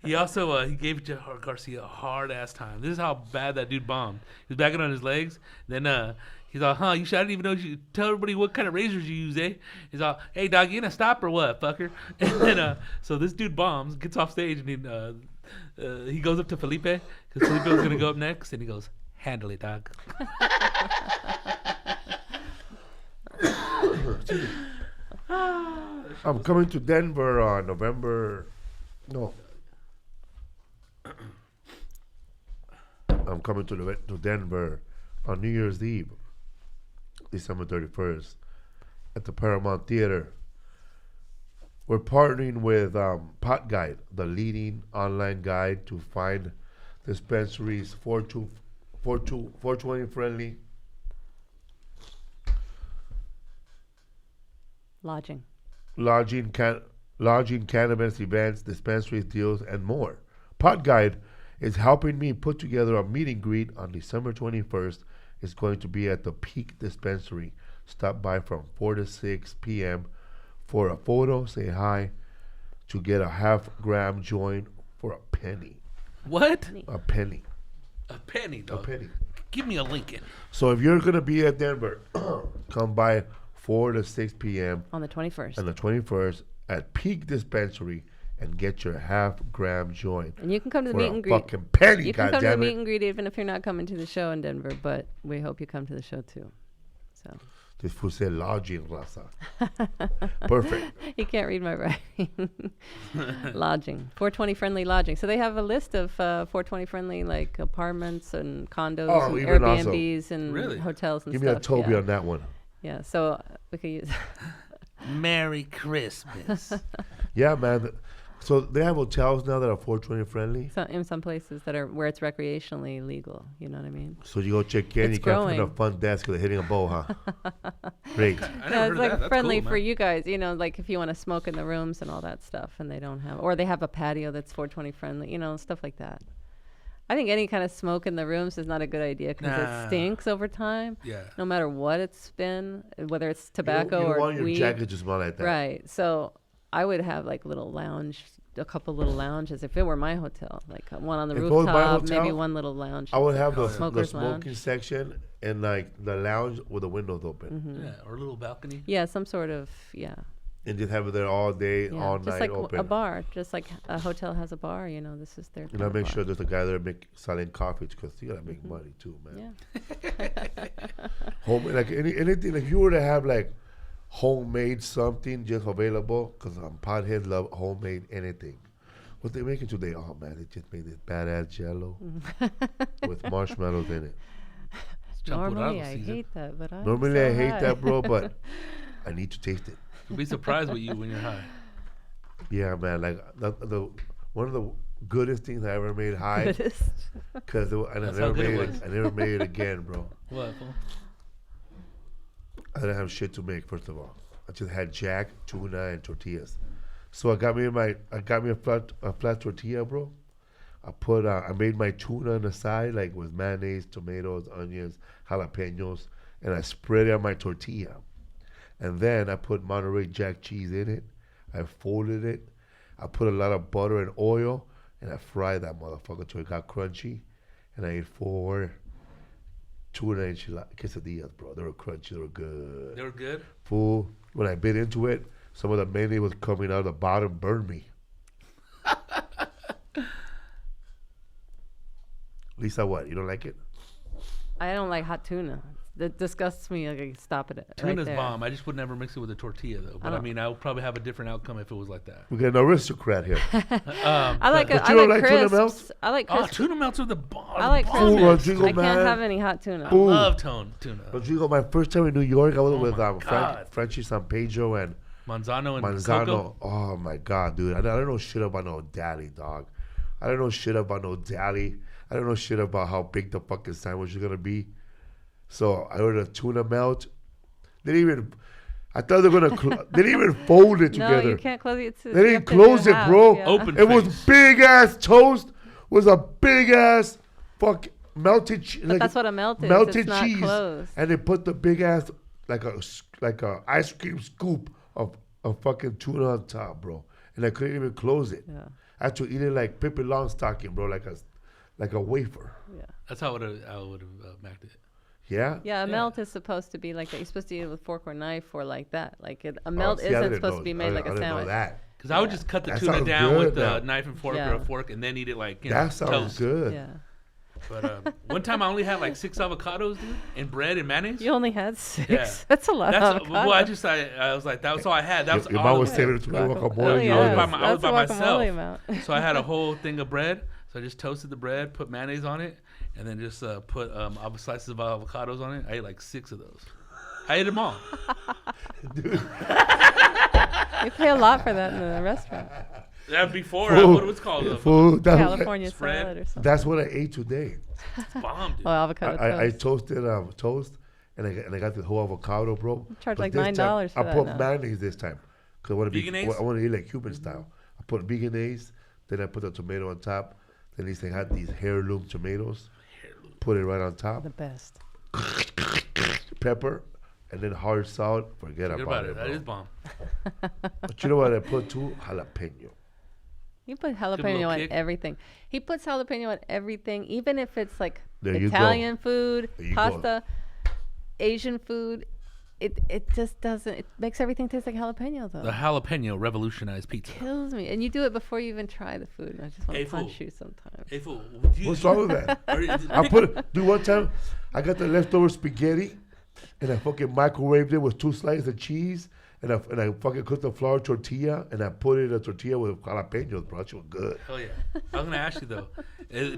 He also he gave Garcia a hard ass time. This is how bad that dude bombed. He was backing on his legs. Then he's all, "Huh? I didn't even know you tell everybody what kind of razors you use, eh?" He's all, "Hey dog, you gonna stop or what, fucker?" And then so this dude bombs, gets off stage, and he goes up to Felipe because Felipe was gonna go up next, and he goes, "Handle it, dog." I'm coming to Denver on November. No. I'm coming to Denver on New Year's Eve, December 31st, at the Paramount Theater. We're partnering with Pot Guide, the leading online guide to find dispensaries 420 friendly. Lodging. Lodging lodging, cannabis events, dispensaries, deals, and more. Pot Guide is helping me put together a meet and greet on December 21st. It's going to be at the Peak Dispensary. Stop by from 4 to 6 p.m. for a photo, say hi, to get a half-gram joint for a penny. What? A penny. A penny, A dog. penny. Give me a Lincoln. So if you're going to be at Denver, come by 4 to 6 p.m. On the 21st. on the 21st at Peak Dispensary and get your half-gram joint. And you can come to the for meet a and greet. fucking penny, You can come to the goddammit. meet and greet even if you're not coming to the show in Denver, but we hope you come to the show too. So This fool said lodging, Raza. Perfect. you can't read my writing. Lodging, 420 friendly lodging. So they have a list of 420 friendly like apartments and condos Oh, and even also. Airbnbs and Really? hotels and Give me stuff. a Toby yeah. on that one. Yeah, so we could use. Merry Christmas. Yeah, man. So they have hotels now that are 420 friendly. In some places that are where it's recreationally legal, you know what I mean? So you go check in, It's you can't find a growing. front desk because they're hitting a bow, huh? Great. I never Yeah, heard it's of like that. That's friendly cool, for man. you guys, you know, like if you want to smoke in the rooms and all that stuff, and they don't have, or they have a patio that's 420 friendly, you know, stuff like that. I think any kind of smoke in the rooms is not a good idea because Nah. it stinks over time. Yeah. No matter what it's been, whether it's tobacco you don't or want your weed. jacket to smell like that. Right. So I would have like a couple little lounges if it were my hotel, like one on the If it was my rooftop, maybe hotel, one little lounge. I would have the Smoker's smoking lounge. section and like the lounge with the windows open. Mm-hmm. Yeah, or a little balcony. Yeah, some sort of, yeah. And just have it there all day, Yeah, all just night like open. a bar, just like a hotel has a bar. You know, this is their. And kind I of make bar. sure there's a guy there selling coffee because you gotta make money too, man. Yeah. Home, like anything, like if you were to have like homemade something just available, because potheads love homemade anything. What they making today? Oh man, they just made this badass Jello with marshmallows in it. Normally, Champurrado I season. hate that, but I'm Normally so I hate high. that, bro, but I need to taste it. You'll be surprised with you when you're high. Yeah, man, like the one of the goodest things I ever made high, Goodest. because I That's how never good it made was. it. I never made it again, bro. What? Fool? I didn't have shit to make. First of all, I just had jack, tuna, and tortillas. So I got me a flat tortilla, bro. I made my tuna on the side, like with mayonnaise, tomatoes, onions, jalapenos, and I spread it on my tortilla. And then I put Monterey Jack cheese in it. I folded it. I put a lot of butter and oil, and I fried that motherfucker till it got crunchy. And I ate 4 tuna quesadillas, bro. They were crunchy. They were good. They were good. Fool, when I bit into it, some of the mayonnaise was coming out of the bottom, burned me. Lisa, what? You don't like it? I don't like hot tuna. That disgusts me. Like, I stop it. Tuna's right there. bomb. I just would never mix it with a tortilla though. But I don't- mean, I would probably have a different outcome if it was like that. We got an aristocrat here. I like But I you don't like like tuna crisps. melts? I like Oh, crisps. tuna melts are the bomb. I like bomb. crisps. Rodrigo, I can't man. have any hot tuna. Ooh. Love tuna. Rodrigo, my first time in New York, I was with my God. Frenchie San Pedro and Manzano and Manzano. cocoa. Oh my God, dude. I don't know shit about no deli, dog. I don't know shit about no deli. I don't know shit about how big the fucking sandwich is gonna be. So I ordered a tuna melt. They didn't even. I thought they were gonna. They didn't even fold it No, together. you can't close it. They didn't close it, bro. Open. It was big ass toast. Was a big ass fuck melted cheese. But that's what a melt is. Melted It's not cheese, closed. and they put the big ass like a ice cream scoop of fucking tuna on top, bro. And I couldn't even close it. Yeah. I had to eat it like Pippi Longstocking, bro, like a wafer. Yeah. That's how I would have macked it. Yeah. Yeah, a Yeah. melt is supposed to be like that. You're supposed to eat it with fork or knife or like that. Like a melt See, I isn't didn't supposed know- to be I made like a didn't know sandwich. that. Because I would just cut the That tuna sounds down good with now. a knife and fork or Yeah. a fork and then eat it like, you know, That sounds toast. good. Yeah. But one time I only had like 6 avocados, dude, and bread and mayonnaise. You only had 6. Yeah. That's a lot of That's avocado. well, I was like, that was all I had. That was Your all mom of was it. saving it to my Oh, guacamole. yeah. I was by That's by a myself. guacamole amount. So I had a whole thing of bread. So I just toasted the bread, put mayonnaise on it, and then just put slices of avocados on it. I ate like 6 of those. I ate them all. You pay a lot for that in the restaurant. That before Fool. what was it called? Fool, that was- California spread. salad or something. That's what I ate today. It's bomb, dude. Oh, avocado I toast. toasted toast, and I got the whole avocado, bro. Charge But like this $9 time, for I that put now. mayonnaise this time, Cause I want to Veganese? I want to eat like Cuban style. I put veganese, then I put the tomato on top. Then they had these heirloom tomatoes. Put it right on top. The best. Pepper, and then hard salt. Forget about it, That bro. is bomb. But you know what I put too? Jalapeno. You put little jalapeno on kick. everything. He puts jalapeno on everything, even if it's like There you go. Italian food, There you pasta, Asian food. It just doesn't. It makes everything taste like jalapeno though. The jalapeno revolutionized pizza. Kills me. And you do it before you even try the food. And I just want Hey, to punch fool. you sometimes. Hey, fool. What's wrong with that? I put it. Dude, one time I got the leftover spaghetti, and I fucking microwaved it with 2 slices of cheese, and I fucking cooked the flour tortilla, and I put it in a tortilla with jalapenos, bro. That shit was good. Hell yeah. I was gonna ask you though,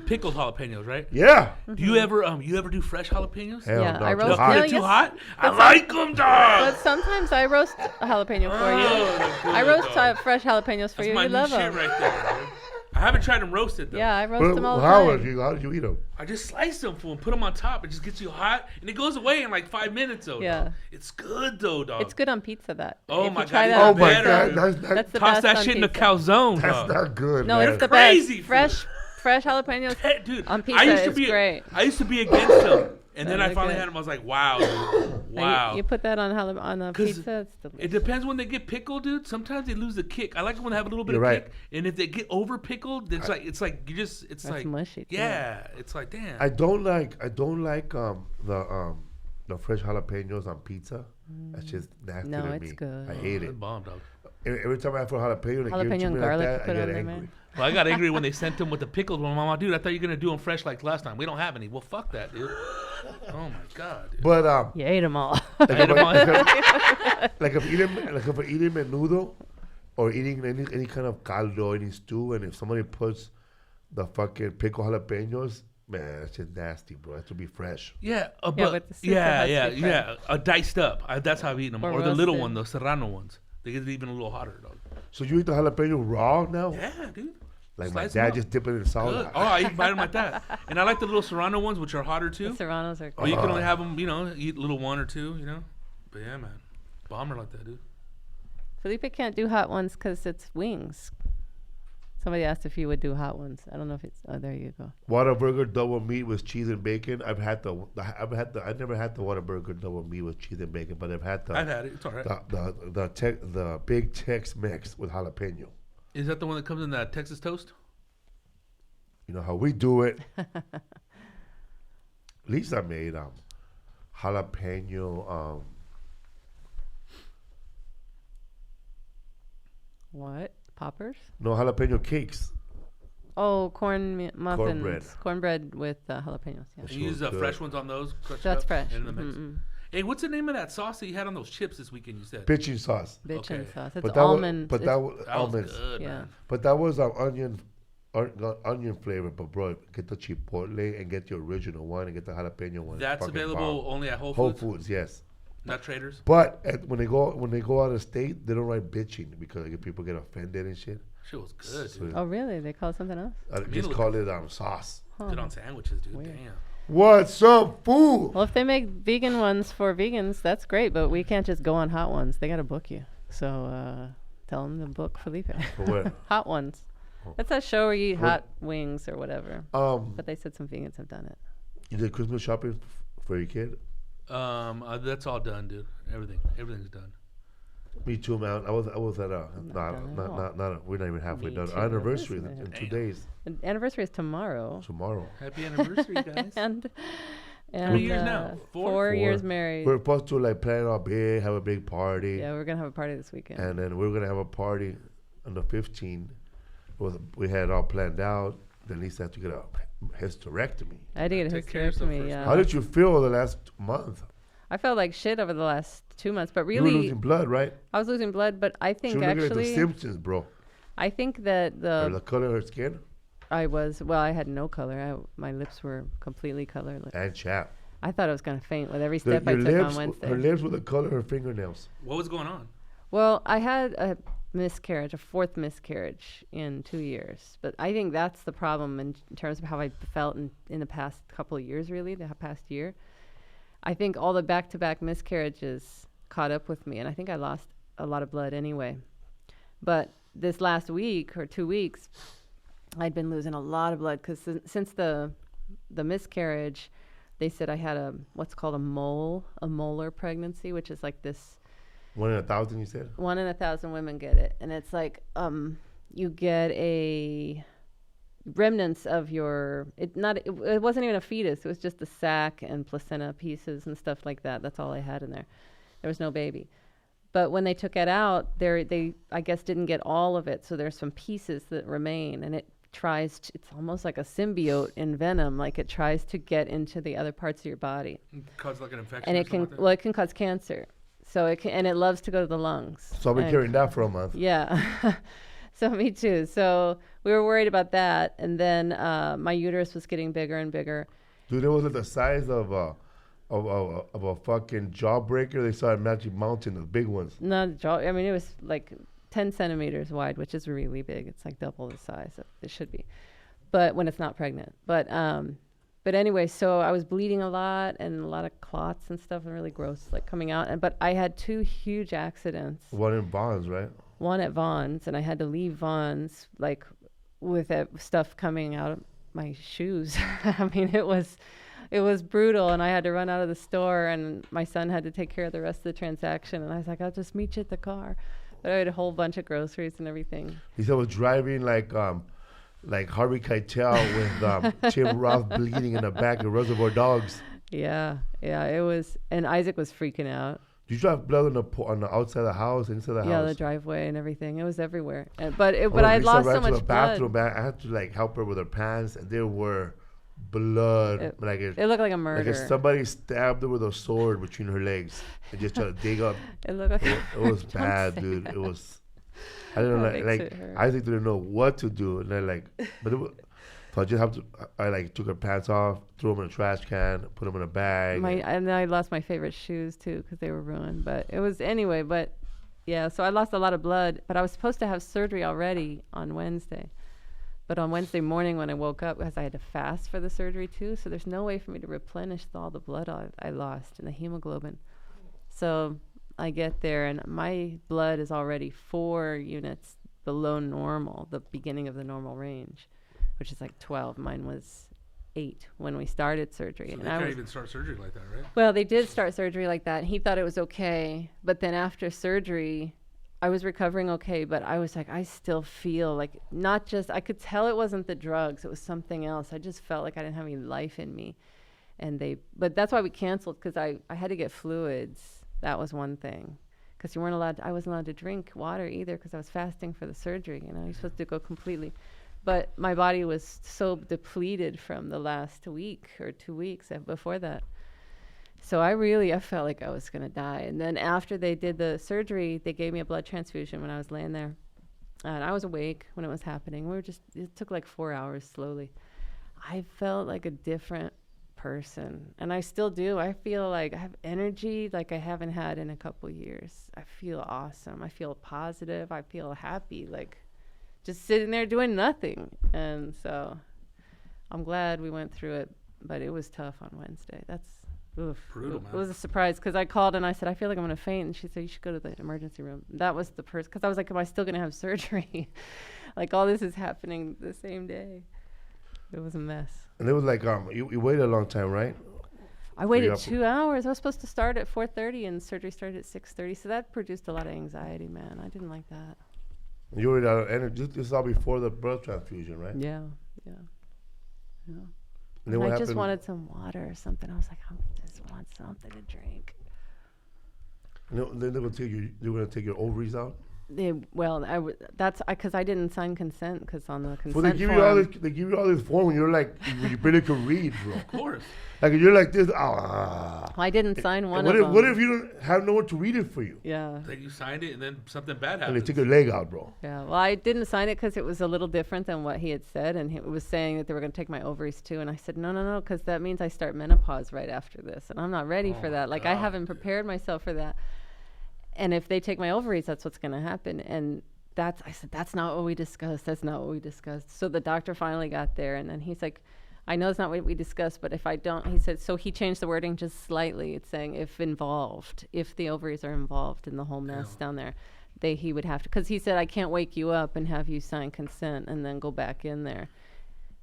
pickled jalapenos, right? Yeah. Do you ever do fresh jalapenos? Hell Yeah, no, I too roast- hot. no, They're too yes. hot. I like them, dog. But sometimes I roast a jalapeno for you. Oh, I roast fresh jalapenos for That's you. my You new love shit them. right there. Dude. I haven't tried them roasted though. Yeah, I roast Well, them all the how time. did you eat them? I just slice them, fool, and put them on top. It just gets you hot, and it goes away in like 5 minutes, though. Yeah. Dog. It's good though, dog. It's good on pizza. That. Oh If my you try God, that Oh on my better. pizza, god, that's the Toss best that on shit in the pizza. calzone, that's dog. not good. No, man. it's the Crazy, best. Fresh jalapenos Hey, dude, on pizza I used to is be great. I used to be against them, and then Yeah, I they're finally good. had them. I was like, wow, dude. wow. You put that on a 'Cause pizza. It's delicious. It depends when they get pickled, dude. Sometimes they lose the kick. I like it when they have a little bit You're of right. kick, and if they get over pickled, it's like it's That's like mushy, too. Yeah, it's like damn. I don't like the fresh jalapenos on pizza. That's just nasty No, to it's me. good. I hate It's it. bomb, dog. Every time I have a jalapeno, they give it Jalapeno to and me garlic, like you that, put I it get on there, angry. man. Well, I got angry when they sent them with the pickled one. Mama, dude, I thought you were gonna do them fresh like last time. We don't have any. Well, fuck that, dude. Oh my god, dude. But You ate them all. like, I ate 'em all. like if eating menudo or eating any kind of caldo, any stew, and if somebody puts the fucking pickle jalapenos, man, that's just nasty, bro. It has to be fresh. Yeah, Yeah, but but the super yeah, has to yeah, be yeah. Diced up. That's how I've eaten them. Or Or the little roasted. one, the serrano ones. They get even a little hotter, dog. So you eat the jalapeno raw now? Yeah, dude. Like Slice my 'em dad up. just dip it in salt. Good. Oh, I eat bite them like that. And I like the little serrano ones, which are hotter The too. serranos are But great. you can only have them, eat a little one or two, But yeah, man. Bomber like that, dude. Felipe can't do hot ones because it's wings. Somebody asked if you would do hot ones. I don't know if it's. Oh, there you go. Whataburger double meat with cheese and bacon. I've never had the Whataburger double meat with cheese and bacon, but I've had I've had it. It's all right. the big Tex Mex with jalapeno. Is that the one that comes in that Texas toast? You know how we do it. Lisa made jalapeno. What? Poppers? No, jalapeno cakes. Oh, muffins. Cornbread. Cornbread with jalapenos. Yeah. And you use good. fresh ones on those? crushed That's up fresh. and in the mix. Mm-mm. Hey, what's the name of that sauce that you had on those chips this weekend? You said. Bitchin sauce. Bitchin' Okay. sauce. It's But that was, almond. but that was That was almonds. good, Yeah. man. But that was onion flavor. But bro, get the chipotle and get the original one and get the jalapeno one. It's That's fucking available bomb. only at Whole Whole Foods, Foods, yes. not Traders. But when they go out of state, they don't write bitching because people get offended and shit. Shit was good, So dude. Oh, really? They call it something else? I just look- call it sauce. Good on sandwiches, dude. Weird. Damn. What's up, fool? Well, if they make vegan ones for vegans, that's great. But we can't just go on hot ones. They got to book you. So tell them to book Felipe. For what? Hot ones. That's that show where you eat hot wings or whatever. Um, But they said some vegans have done it. you did Christmas shopping for your kid? That's all done, dude. Everything's done. Me too, man. I was at a done at all. we're not even halfway Me done. too. Our anniversary Listen. in 2 Damn. days The anniversary is tomorrow. tomorrow. Happy anniversary, guys. And many years now? 4 years Four. married. We're supposed to like plan all big, have a big party, Yeah, we're gonna have a party this weekend. and then we're gonna have a party on the 15th. We had it all planned out. Then Lisa had to get a hysterectomy. I had to get a Take care of yourself hysterectomy. first, Yeah. How did you feel the last month? I felt like shit over the last 2 months, but You were really, losing blood, right? I was losing blood. But I She think was looking at the actually, Simpsons, bro. I think that Or the color of her skin I had no color. My lips were completely colorless. and chapped. I thought I was gonna faint with every step I Your took on lips, Wednesday. her lips were the color of her fingernails. What was going on? Well, I had a miscarriage, a 4th miscarriage in 2 years. But I think that's the problem in terms of how I felt in the past couple of years, really, the past year. I think all the back-to-back miscarriages caught up with me, and I think I lost a lot of blood anyway. But this last week or 2 weeks, I'd been losing a lot of blood because since the miscarriage, they said I had what's called a molar pregnancy, which is like this. 1 in 1,000, you said? 1 in 1,000 women get it, and it's like you get a remnants of your. It wasn't even a fetus. It was just the sac and placenta pieces and stuff like that. That's all I had in there. There was no baby. But when they took it out, they I guess didn't get all of it. So there's some pieces that remain, and it's almost like a symbiote in venom. Like it tries to get into the other parts of your body. Cause like an infection. And it can, it can cause cancer. So it loves to go to the lungs. So I've been carrying that for a month. Yeah. So me too. So we were worried about that. And then my uterus was getting bigger and bigger. Dude, it was like the size of a fucking jawbreaker. They started Magic Mountain, the big ones. Not a jaw. I mean, it was like 10 centimeters wide, which is really big. It's like double the size it should be. But when it's not pregnant. But anyway, so I was bleeding a lot and a lot of clots and stuff and really gross, like coming out. But I had 2 huge accidents. One in Vaughn's, right? One at Vaughn's, and I had to leave Vaughn's, like, with stuff coming out of my shoes. I mean, it was brutal, and I had to run out of the store, and my son had to take care of the rest of the transaction. And I was like, I'll just meet you at the car. But I had a whole bunch of groceries and everything. He said I was driving like Harvey Keitel with Tim Roth bleeding in the back of Reservoir Dogs. Yeah, it was, and Isaac was freaking out. Did you drive blood on the outside of the house, inside the house? Yeah, the driveway and everything. It was everywhere. But I lost so much blood. I had to like help her with her pants, and there were blood. It looked like a murder. Like if somebody stabbed her with a sword between her legs and just tried to dig up. It looked like it was bad, dude. It was. I don't know, like Isaac didn't know what to do, and then so I just have to. I took her pants off, threw them in a trash can, put them in a bag. And I lost my favorite shoes too because they were ruined. But it was anyway. But yeah, so I lost a lot of blood. But I was supposed to have surgery already on Wednesday. But on Wednesday morning when I woke up, because I had to fast for the surgery too, so there's no way for me to replenish all the blood I lost and the hemoglobin. So I get there and my blood is already 4 units below normal, the beginning of the normal range, which is like 12. Mine was 8 when we started surgery. So they can't even start surgery like that, right? Well, they did start surgery like that. He thought it was okay. But then after surgery, I was recovering okay, but I was like, I still feel like I could tell it wasn't the drugs. It was something else. I just felt like I didn't have any life in me. But that's why we canceled, because I had to get fluids. That was one thing. Because I wasn't allowed to drink water either because I was fasting for the surgery. You're supposed to go completely. But my body was so depleted from the last week or 2 weeks before that. So I felt like I was going to die. And then after they did the surgery, they gave me a blood transfusion when I was laying there. And I was awake when it was happening. It took like 4 hours slowly. I felt like a different person. And I still do. I feel like I have energy like I haven't had in a couple years. I feel awesome. I feel positive. I feel happy, like just sitting there doing nothing. And so I'm glad we went through it, but it was tough on Wednesday. Oof. Brutal, man. It was a surprise because I called and I said, I feel like I'm going to faint. And she said, you should go to the emergency room. That was the person, because I was like, am I still going to have surgery? Like all this is happening the same day. It was a mess. And it was like, you waited a long time, right? I waited 2 hours. I was supposed to start at 4:30 and surgery started at 6:30. So that produced a lot of anxiety, man. I didn't like that. You were out of energy. This is all before the blood transfusion, right? Yeah. And I just wanted some water or something. I was like, I just want something to drink. Then they're going to take your ovaries out? That's because I didn't sign consent, because on the consent form. They give you all this form when you're like, you barely can read, bro. Of course. Like you're like this. I didn't sign one of them. What if you don't have no one to read it for you? Yeah. Like you signed it and then something bad happened. And they took your leg out, bro. Yeah. Well, I didn't sign it because it was a little different than what he had said, and he was saying that they were going to take my ovaries too. And I said, no, because that means I start menopause right after this, and I'm not ready for that. Like I haven't prepared myself for that. And if they take my ovaries, that's what's going to happen. And I said, that's not what we discussed. That's not what we discussed. So the doctor finally got there, and then he's like, I know it's not what we discussed, but if I don't, he said, so he changed the wording just slightly. It's saying if the ovaries are involved in the whole mess down there, he would have to, because he said, I can't wake you up and have you sign consent and then go back in there.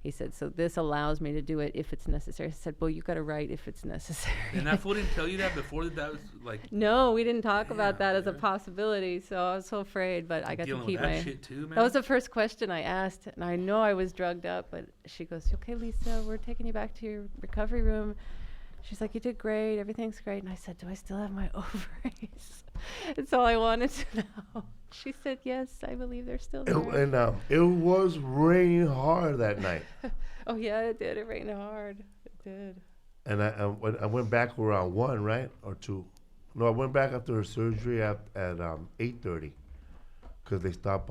He said, so this allows me to do it if it's necessary. I said, well, you got to write if it's necessary. And that fool didn't tell you that before that was like... No, we didn't talk about that as a possibility, so I was so afraid, but I got to keep that shit too, man. That was the first question I asked, and I know I was drugged up, but she goes, okay, Lisa, we're taking you back to your recovery room. She's like, you did great, everything's great. And I said, do I still have my ovaries? It's all I wanted to know. She said, yes, I believe they're still there. It was raining hard that night. Oh, yeah, it did. It rained hard. It did. And I went back around 1, right? Or 2. No, I went back after her surgery at 8:30. Because they stopped,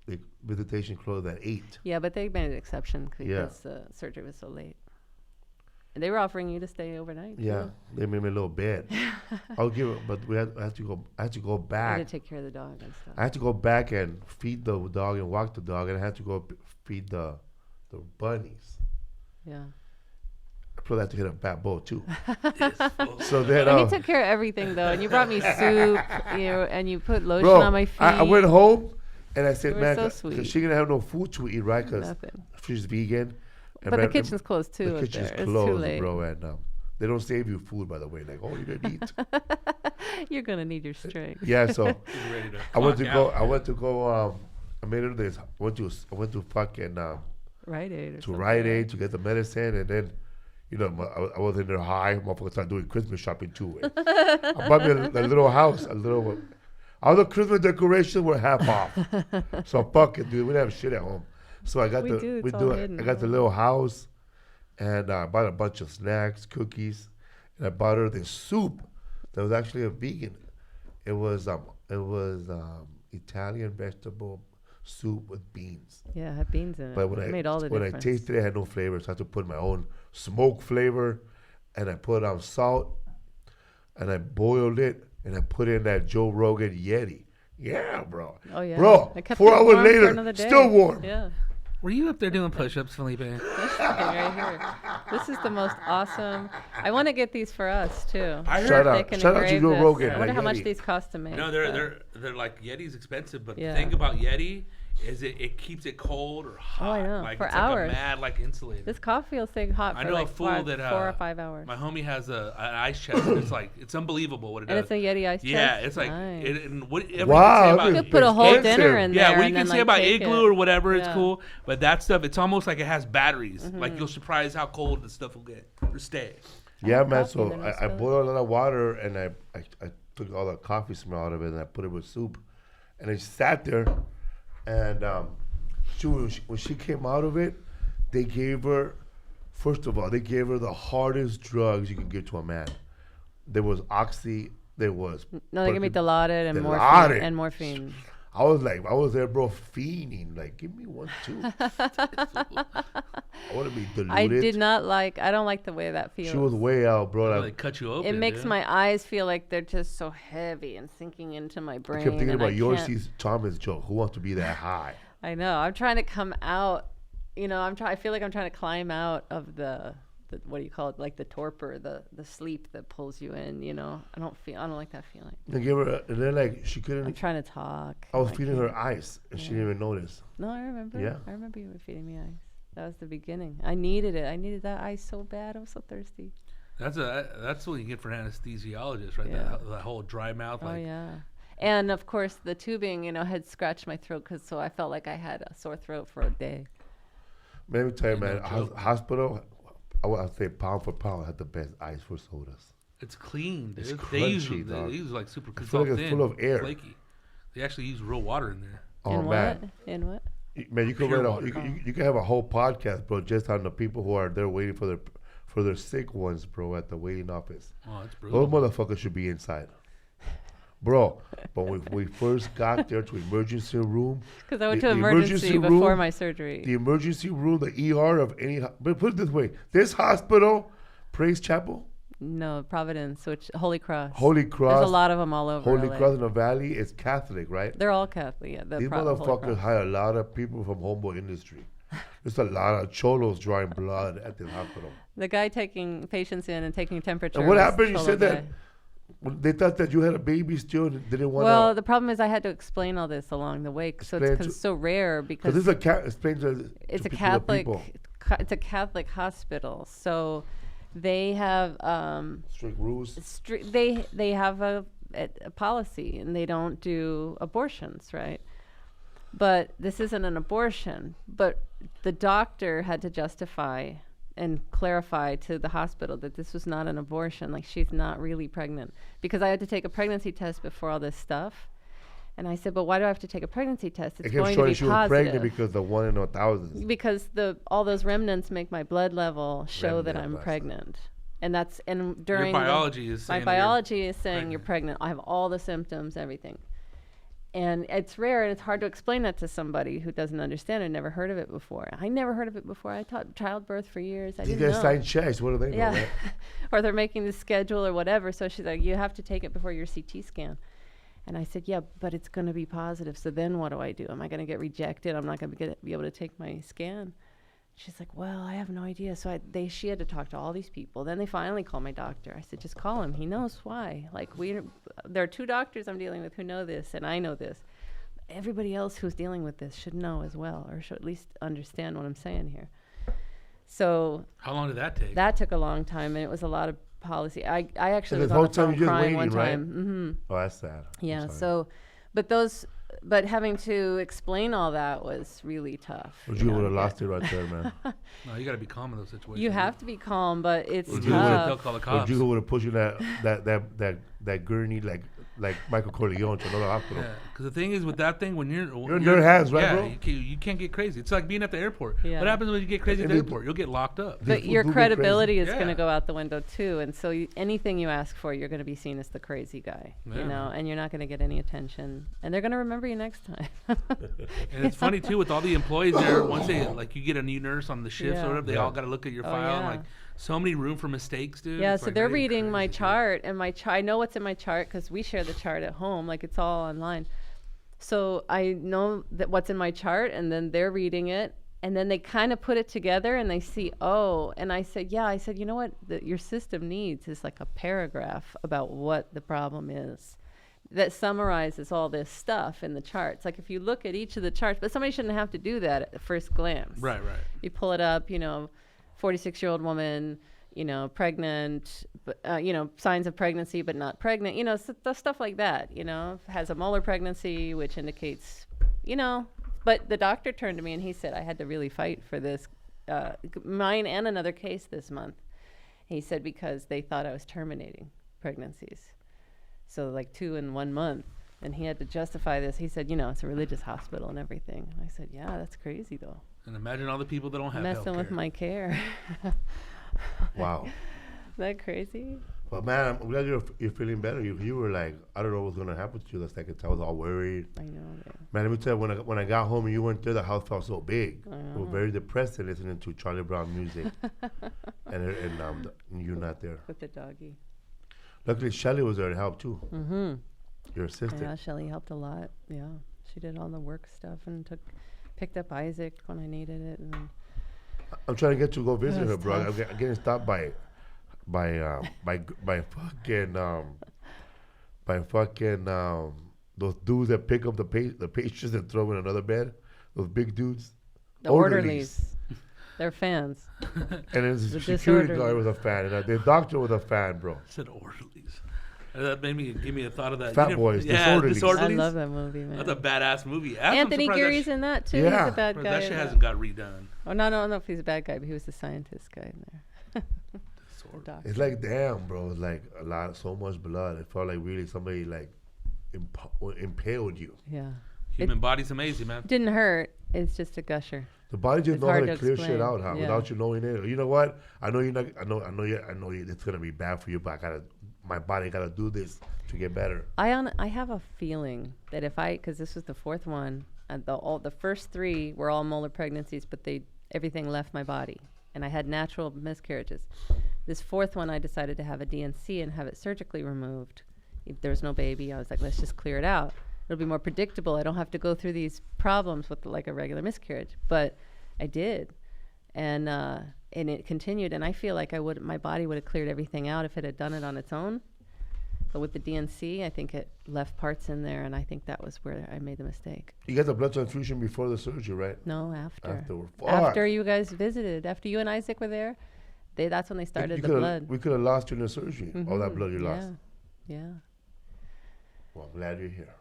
the visitation closed at 8. Yeah, but they made an exception because the surgery was so late. And they were offering you to stay overnight. Yeah, they made me a little bed. I'll give it, but I had to go back. I had to take care of the dog and stuff. I had to go back and feed the dog and walk the dog, and I had to go feed the bunnies. Yeah. I probably had to hit a bat bowl too. So then, and he took care of everything though, and you brought me soup, and you put lotion on my feet. I went home, and I said, man, so because she gonna have no food to eat, right? Because she's vegan. But the kitchen's closed too. The kitchen's closed, it's too late. Bro, and they don't save you food, by the way. Like, oh, you didn't eat. You're gonna need your strength. Yeah, so I went to go. I made her this. I went to fucking Rite Aid. To Rite Aid to get the medicine, and then, I was in there high. Motherfucker started doing Christmas shopping too. I bought me a little house, all the Christmas decorations were half off. So fuck it, dude. We didn't have shit at home. So I got I got the little house, and I bought a bunch of snacks, cookies, and I bought her this soup that was actually a vegan. It was Italian vegetable soup with beans. Yeah, it had beans in it. But it made all the difference. When I tasted it, it had no flavor, so I had to put my own smoke flavor, and I put salt, and I boiled it, and I put in that Joe Rogan Yeti. Yeah, bro. Oh yeah, bro. 4 hours later, still warm. Yeah. Were you up there doing push-ups, Felipe? This right here. This is the most awesome. I want to get these for us too. Shout out to Joe Rogan. I wonder how much these cost to make. No, they're like Yeti's expensive, but the thing about Yeti is it keeps it cold or hot. Oh, I know. Like, for it's hours. Like insulated. This coffee will stay hot for like 4 or 5 hours. My homie has an ice chest. And it's unbelievable what it does. And it's a Yeti ice chest? Yeah, it's like, nice. Wow. You could put a whole dinner in there. Yeah, what you can say about Igloo or whatever, it's cool. But that stuff, it's almost like it has batteries. Mm-hmm. Like, you'll surprise how cold the stuff will get or stay. Yeah, man. So I boiled a lot of water, and I took all the coffee smell out of it, and I put it with soup. And it sat there, and when she came out of it, they gave her, first of all, the hardest drugs you can give to a man. There was oxy, there was... No, they gave me Dilaudid and morphine. I was there, bro, fiending. Like, give me 1, 2. I want to be diluted. I don't like the way that feels. She was way out, bro. They cut you open. It makes my eyes feel like they're just so heavy and sinking into my brain. I kept thinking about Yorcie's Thomas joke. Who wants to be that high? I know. I'm trying to come out. I feel like I'm trying to climb out of the what do you call it? Like the torpor, the sleep that pulls you in. I don't like that feeling. I gave her, and then she couldn't. I'm trying to talk. I was feeding her ice, and she didn't even notice. No, I remember. Yeah. I remember you were feeding me ice. That was the beginning. I needed it. I needed that ice so bad. I was so thirsty. That's what you get for an anesthesiologist, right? Yeah. That whole dry mouth. Oh yeah. And of course, the tubing, had scratched my throat, so I felt like I had a sore throat for a day. Let me tell you, man, hospital, I would say pound for pound, had the best ice for sodas. It's clean, dude. It's crunchy, they use like super. I feel like it's full of air. Flaky. They actually use real water in there. Oh, man. In what? Man, you could you could have a whole podcast, bro, just on the people who are there waiting for their sick ones, bro, at the waiting office. Oh, that's brutal. Those motherfuckers should be inside. Bro, but when we first got there to emergency room. Because I went to emergency before my surgery. The emergency room, the ER of any, but put it this way, this hospital, Praise Chapel. No, Providence, which Holy Cross. Holy Cross. There's a lot of them all over Holy LA. Cross in the Valley is Catholic, right? They're all Catholic, yeah. These motherfuckers hire a lot of people from Homeboy industry. There's a lot of cholos drawing blood at this hospital. The guy taking patients in and taking temperature. And what happened? You said that They thought that you had a baby still and didn't want Well, the problem is I had to explain all this along the way, so Explain it's so rare because this is explain to it's to a the Catholic. people. It's a Catholic hospital, so they have Strict rules. they have a policy, and they don't do abortions, right? But this isn't an abortion. But the doctor had to justify and clarify to the hospital that this was not an abortion. Like, she's not really pregnant, because I had to take a pregnancy test before all this stuff. And I said, but why do I have to take a pregnancy test? It's going to be she was pregnant positive. because the 1 in 1,000. Because all those remnants make my blood level show that Remnant, I'm that's pregnant. And during Your biology is saying my that you're biology is saying you're pregnant. I have all the symptoms, everything. And it's rare, and it's hard to explain that to somebody who doesn't understand or never heard of it before. I never heard of it before. I taught childbirth for years. I You didn't guys know. sign checks. What do they know? Yeah. Right? Or they're making the schedule or whatever. So she's like, you have to take it before your CT scan. And I said, yeah, but it's going to be positive. So then what do I do? Am I going to get rejected? I'm not going to be able to take my scan. She's like, well, I have no idea. So she had to talk to all these people. Then they finally called my doctor. I said, just call him. He knows why. Like, there are 2 doctors I'm dealing with who know this, and I know this. Everybody else who's dealing with this should know as well, or should at least understand what I'm saying here. So How long did that take? that took a long time, and it was a lot of policy. I actually So was the on whole the time phone you're just crying waiting, one right? time. Oh, that's sad. I'm Yeah. sorry. So, but having to explain all that was really tough. But you you know, would have to lost get- it right there, man. No, you got to be calm in those situations. You have to be calm, but it's Or you They'll tough. call the Or cops. you would have pushed you that gurney like Michael Corleone to another hospital. Yeah, because the thing is with that thing, when you're in their hands, right, yeah, bro? you can't get crazy. It's like being at the airport. Yeah. What happens when you get crazy at And the they- airport? You'll get locked up. They But your do get credibility is crazy. going to Yeah. go out the window too, and so anything you ask for, you're going to be seen as the crazy guy, Yeah. you know, and you're not going to get any attention, and they're going to remember you next time. And it's funny too with all the employees there. Once they like you get a new nurse on the shifts Yeah. or whatever, they Yeah. all got to look at your Oh, file. And, yeah. like so many room for mistakes, dude. Yeah, It's so like, they're that is reading my crazy, dude. chart, and I know what's in my chart because we share the chart at home, like it's all online. So I know that what's in my chart, and then they're reading it, and then they kind of put it together, and they see, oh, and I said, you know what your system needs is like a paragraph about what the problem is that summarizes all this stuff in the charts. Like if you look at each of the charts, but somebody shouldn't have to do that at the first glance. Right. You pull it up, 46-year-old woman, pregnant, but, signs of pregnancy but not pregnant, stuff like that, has a molar pregnancy, which indicates, but the doctor turned to me and he said, I had to really fight for this, mine and another case this month. He said, because they thought I was terminating pregnancies. So like 2 in 1 month. And he had to justify this. He said, it's a religious hospital and everything. And I said, yeah, that's crazy though. And imagine all the people that don't have Messing with healthcare. my care. Wow. Isn't that crazy? But man, I'm glad you're feeling better. You were like, I don't know what's gonna happen to you the second time. I was all worried. I know that. Man, let me tell you, when I got home and you weren't there, the house felt so big. I We were know. very depressed and listening to Charlie Brown music, and you're not there. With the doggy. Luckily, Shelly was there to help too. Mm-hmm. Your assistant. Yeah, Shelly helped a lot. Yeah. She did all the work stuff and picked up Isaac when I needed it. And then I'm trying to get to go visit That's her, bro. tough. I'm getting stopped by fucking those dudes that pick up the patients and throw them in another bed. Those big dudes. the orderlies. They're fans. And then the The security disorderly. guard was a fan, and the doctor was a fan, bro. I said orderlies. That give me a thought of that. Fat You Boys, yeah, Disorderlies. I love that movie, man. That's a badass movie. I'm Anthony surprised Geary's in that too. Yeah. He's a bad that, guy. that shit in hasn't got redone. Oh, no, I don't know if he's a bad guy, but he was the scientist guy in there. Disorder. Doctor. It's like, damn, bro. It's like so much blood. It felt like really somebody like impaled you. Yeah. Human body's amazing, man. Didn't hurt. It's just a gusher. The body just It's know how hard to to clear shit explain. out, huh? Yeah. Without you knowing it. You know what? I know you're not. I know it's gonna be bad for you, but my body gotta do this to get better. I have a feeling that because this was the 4th one, and the first 3 were all molar pregnancies, but everything left my body, and I had natural miscarriages. This 4th one, I decided to have a DNC and have it surgically removed. If there's no baby, I was like, let's just clear it out. It'll be more predictable. I don't have to go through these problems with like a regular miscarriage. But I did, and it continued. And I feel like my body would have cleared everything out if it had done it on its own. But with the DNC, I think it left parts in there, and I think that was where I made the mistake. You got the blood transfusion before the surgery, right? No, after. Fuck. After you guys visited, after you and Isaac were there, that's when they started the blood. We could have lost you in the surgery. All that blood you lost. Yeah. Well, I'm glad you're here.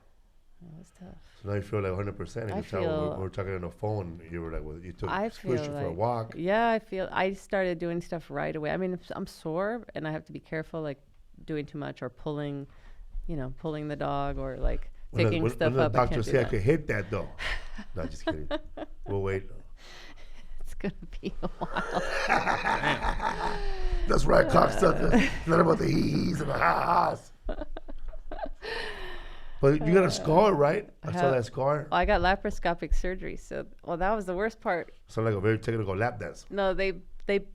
That was tough. So now you feel like 100%. You can tell when we're talking on the phone, you were like, well, you took squished you for a walk. Yeah, I started doing stuff right away. I mean, I'm sore, and I have to be careful, like doing too much or pulling the dog or like picking stuff up. The doctor said I could hit that though. No, just kidding. We'll wait. It's gonna be a while. That's right, cocksucker. Not about the he's and the ha-has. But you got a scar, right? I saw that scar. Well, I got laparoscopic surgery, so that was the worst part. Sound like a very technical lap dance. No, they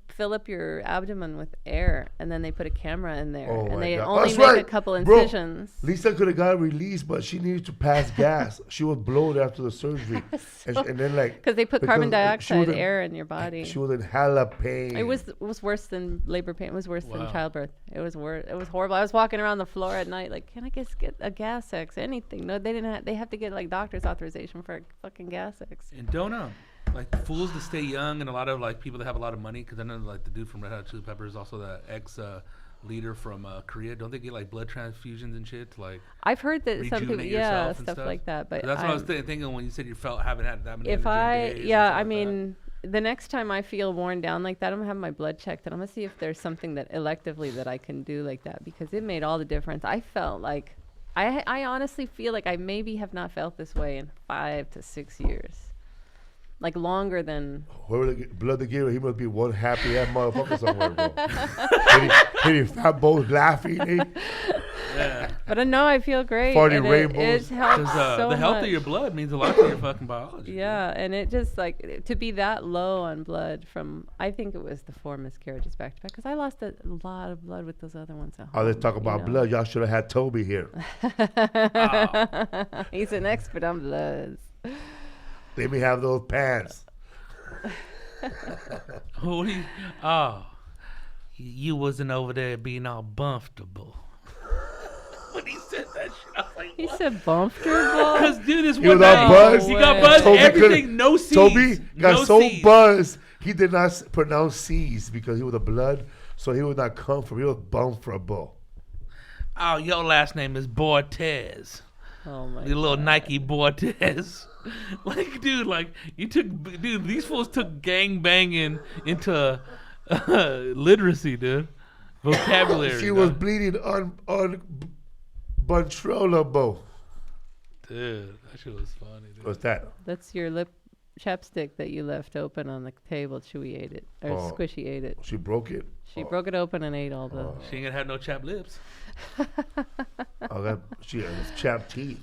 fill up your abdomen with air, and then they put a camera in there, and they God. only make a couple incisions. Bro, Lisa could have got released, but she needed to pass gas. She was blown after the surgery, and then like because they put carbon dioxide air in your body. She was in hella pain. It was worse than labor pain. It was worse than childbirth. It was worse. It was horrible. I was walking around the floor at night like, can I just get a gas X? Anything? No, they didn't. They have to get like doctor's authorization for a fucking gas X. And don't like fools to stay young, and a lot of like people that have a lot of money, because I know like the dude from Red Hot Chili Peppers, also the ex leader from Korea. Don't they get like blood transfusions and shit to like? I've heard that some people, stuff like that. But that's what I was thinking when you said you haven't had that many. I mean, the next time I feel worn down like that, I'm gonna have my blood checked, and I'm gonna see if there's something that electively that I can do like that, because it made all the difference. I felt like I honestly feel like I maybe have not felt this way in 5 to 6 years. Like longer than. Whoever the blood they give, he must be one happy ass motherfucker somewhere, bro. Hitting fat boys laughing. Yeah. But I know I feel great. Farting rainbows. It helps so the health much. of your blood means a lot to your fucking biology. Yeah, and it just like to be that low on blood from, I think it was the 4 miscarriages back to back, because I lost a lot of blood with those other ones at home. Oh, let's talk about blood. Y'all should have had Toby here. He's an expert on bloods. Let me have those pants. What do you? You wasn't over there being all comfortable. When he said that shit, I was like, what? He said comfortable? Because dude, this He one was all buzzed. He got buzzed. Toby Everything, no C's. Toby got no C's. buzzed. He did not pronounce C's because he was a blood, so he was not comfortable. He was bumfrable. Oh, your last name is Bortez. Oh my The little Nike Bortez. Like, dude, like these fools took gang banging into literacy, dude. Vocabulary. She was bleeding uncontrollable. Dude, that shit was funny, dude. What's that? That's your lip chapstick that you left open on the table. Chewy ate it. Or Squishy ate it. She broke it. She broke it open and ate all the... She ain't gonna have no chapped lips. She has chapped teeth.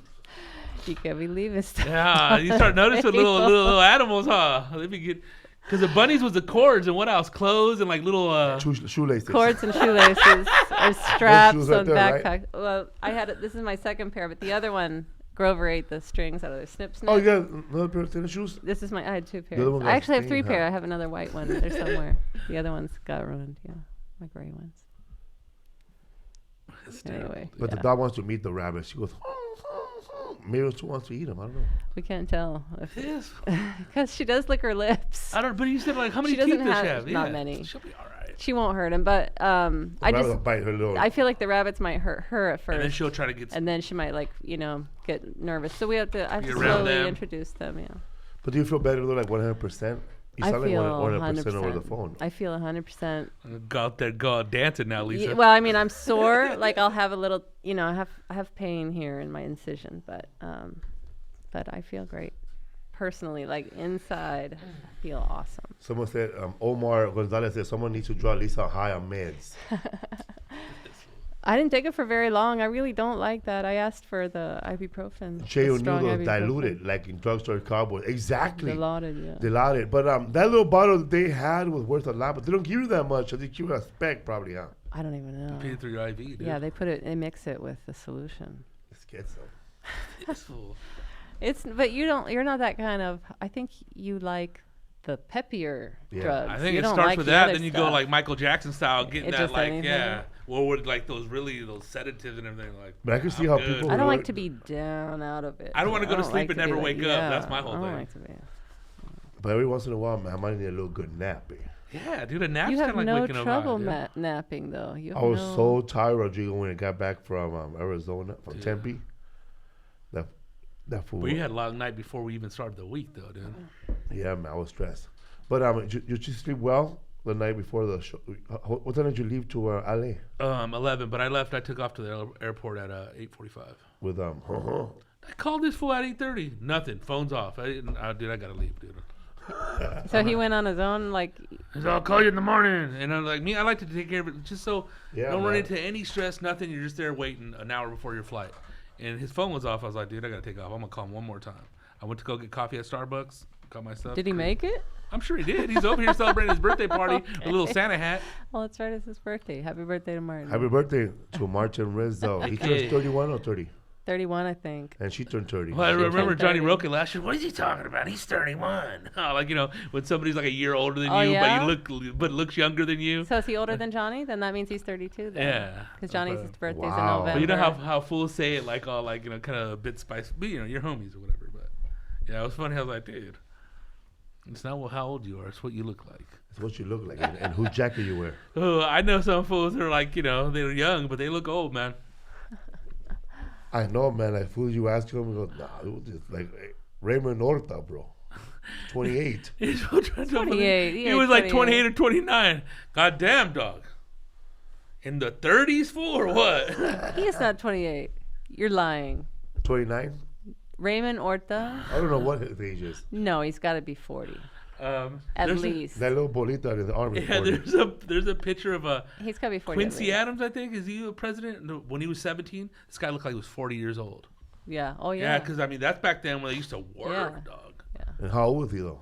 You can't believe it. Yeah, you start noticing little animals, huh? Let me get... Because the bunnies was the cords, and what else? Clothes and like little... shoelaces. Cords and shoelaces. Or straps on right there, backpack. right? Well, I had it. This is my second pair, but the other one... Grover ate the strings out of their snip. Oh, you got another pair of tennis shoes? I had 2 pairs. other one I actually have 3 stained, pairs. I have another white one there somewhere. The other ones got ruined. Yeah, my gray ones. Anyway, but the dog wants to meet the rabbit. She goes, maybe she wants to eat them. I don't know. We can't tell. Because she does lick her lips. I don't. But you said like how many She doesn't teeth does she have- have? not Yeah. many. She'll be all right. She won't hurt him, but I Rabbit will bite her little. I feel like the rabbits might hurt her at first, And then she'll try to get. and then she might get nervous. So I have to Be around slowly them. introduce them. Yeah. But do you feel better though, like 100%? You I sound like feel 100% over the 100%. phone. I feel 100%. Go out there, go out dancing now, Lisa. Well, I mean, I'm sore. Like I'll have a little, I have pain here in my incision, but I feel great. Personally, like inside, I feel awesome. Someone said, Omar Gonzalez said, someone needs to draw Lisa high on meds. I didn't take it for very long. I really don't like that. I asked for the ibuprofen. Jay the strong O'Neill ibuprofen. diluted, like in drugstore cardboard. Exactly. Diluted, yeah. Diluted. But that little bottle that they had was worth a lot, but they don't give you that much. I think you respect probably, huh? I don't even know. Feed it through your IV, dude. Yeah, they mix it with the solution. Let's get some. This fool. But you're not that kind of, I think you like the peppier drugs. I think You it don't starts like with the that, other then you stuff. go like Michael Jackson style, getting that just like anything. Or with like those sedatives and everything. Like, But I can see how good. people. I don't like to be down out of it. I don't want to go to sleep like and to be never like- wake up. yeah, That's my whole I don't thing. like to be. But every once in a while, man, I might need a little good nap. Yeah, dude, a nap's You kind have of like no waking trouble up. napping though. You I have was no- so tired, Rodrigo, when I got back from Arizona, from Tempe. That fool. But you had a long night before we even started the week, though, dude. Yeah, man, I was stressed. But did you sleep well the night before the show? What time did you leave to LA? 11, but I took off to the airport at 8:45. With I called this fool at 8:30. Nothing. Phone's off. Dude, I gotta leave, dude. So he went on his own, like. He's I'll call you in the morning. And I'm like, I like to take care of it just so Yeah, don't run man. into any stress, nothing. You're just there waiting an hour before your flight. And his phone was off. I was like, dude, I gotta take off. I'm gonna call him one more time. I went to go get coffee at Starbucks. Got my stuff. Did he make it? I'm sure he did. He's over here celebrating his birthday party with a little Santa hat. Well, that's right. It's his birthday. Happy birthday to Martin. Happy birthday to Martin Rizzo. He turns Okay. 31 or 30, 31, I think. and she turned 30. Well, I remember Johnny 30. Roca last year. What is he talking about? He's 31. Like, when somebody's like a year older than Oh, you, yeah? but looks younger than you. So is he older than Johnny? Then that means he's 32 then. Yeah. Because Johnny's birthday's Wow. in November. But you know how fools say it like all like, kind of a bit spicy. But, you're homies or whatever. But, yeah, it was funny. I was like, dude, it's not how old you are. It's what you look like. It's what you look like, and whose jacket you wear. Oh, I know some fools that are like, they're young, but they look old, man. I know, man. Like fools, you ask him, he goes, nah, it was just like Raymond Horta, bro. 28. He's 28. He was like 28 or 29. God damn, dog. In the 30s, fool, or what? He is not 28. You're lying. 29? Raymond Horta? I don't know what his age is. No, he's got to be 40. At there's least. That little bolita in the army. Yeah, 40. there's a picture of He's got to be 40. at Quincy least. Adams, I think. Is he a president? No, when he was 17, this guy looked like he was 40 years old. Yeah. Oh, Yeah, yeah. because, that's back then when they used to work, Yeah. dog. And how old was he, though?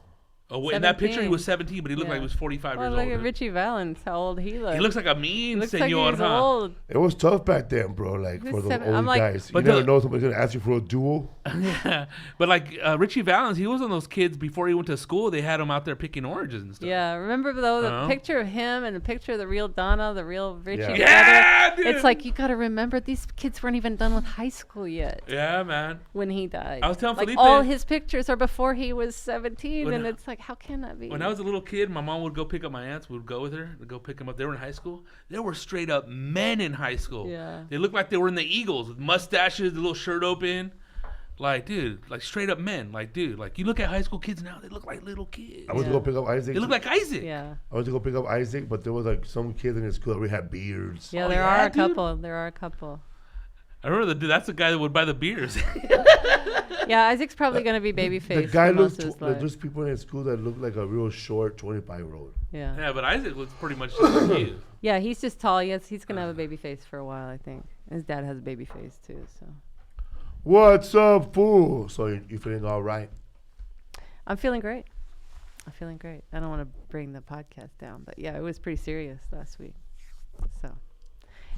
Oh, in that picture, he 17. was 17, but he looked Yeah. like he was 45 Well, years look old. at Richie Valens, how old he looks. He looks like a mean looks like senor, he's huh? old. It was tough back then, bro. Like, He's for those seven- old I'm like- guys. You But never the- know somebody's going to ask you for a duel. Yeah, but like Richie Valens, he was one of those kids before he went to school. They had him out there picking oranges and stuff. Yeah, remember though the Uh-huh. picture of him and the picture of the real Donna, the real Richie. Yeah. together? Yeah, dude. It's like you got to remember these kids weren't even done with high school yet Yeah, man. when he died. I was telling like Felipe- all his pictures are before he was 17, When and I- it's like how can that be? When I was a little kid, my mom would go pick up my aunts. We would go with her to go pick them up. They were in high school. There were straight up men in high school. Yeah. They looked like they were in the Eagles with mustaches, the little shirt open. Like, dude, like straight up men. Like, dude, like you look at high school kids now, they look like little kids. I went to Yeah. go pick up Isaac. They look like Isaac. yeah, I went to go pick up Isaac, but there was like some kids in his school that really had beards. yeah, Oh, there yeah, are a dude? couple. There are a couple. I remember that's the guy that would buy the beers. Yeah, Isaac's probably gonna be babyface. The guy for looks. most of his life. There's people in his school that look like a real short 25-year-old. Yeah. Yeah, but Isaac was pretty much just like you. Yeah, he's just tall. Yes, he's gonna have a baby face for a while, I think. His dad has a baby face too. So What's up, fool? So you feeling all right? I'm feeling great. I'm feeling great. I don't want to bring the podcast down, but yeah, it was pretty serious last week. So,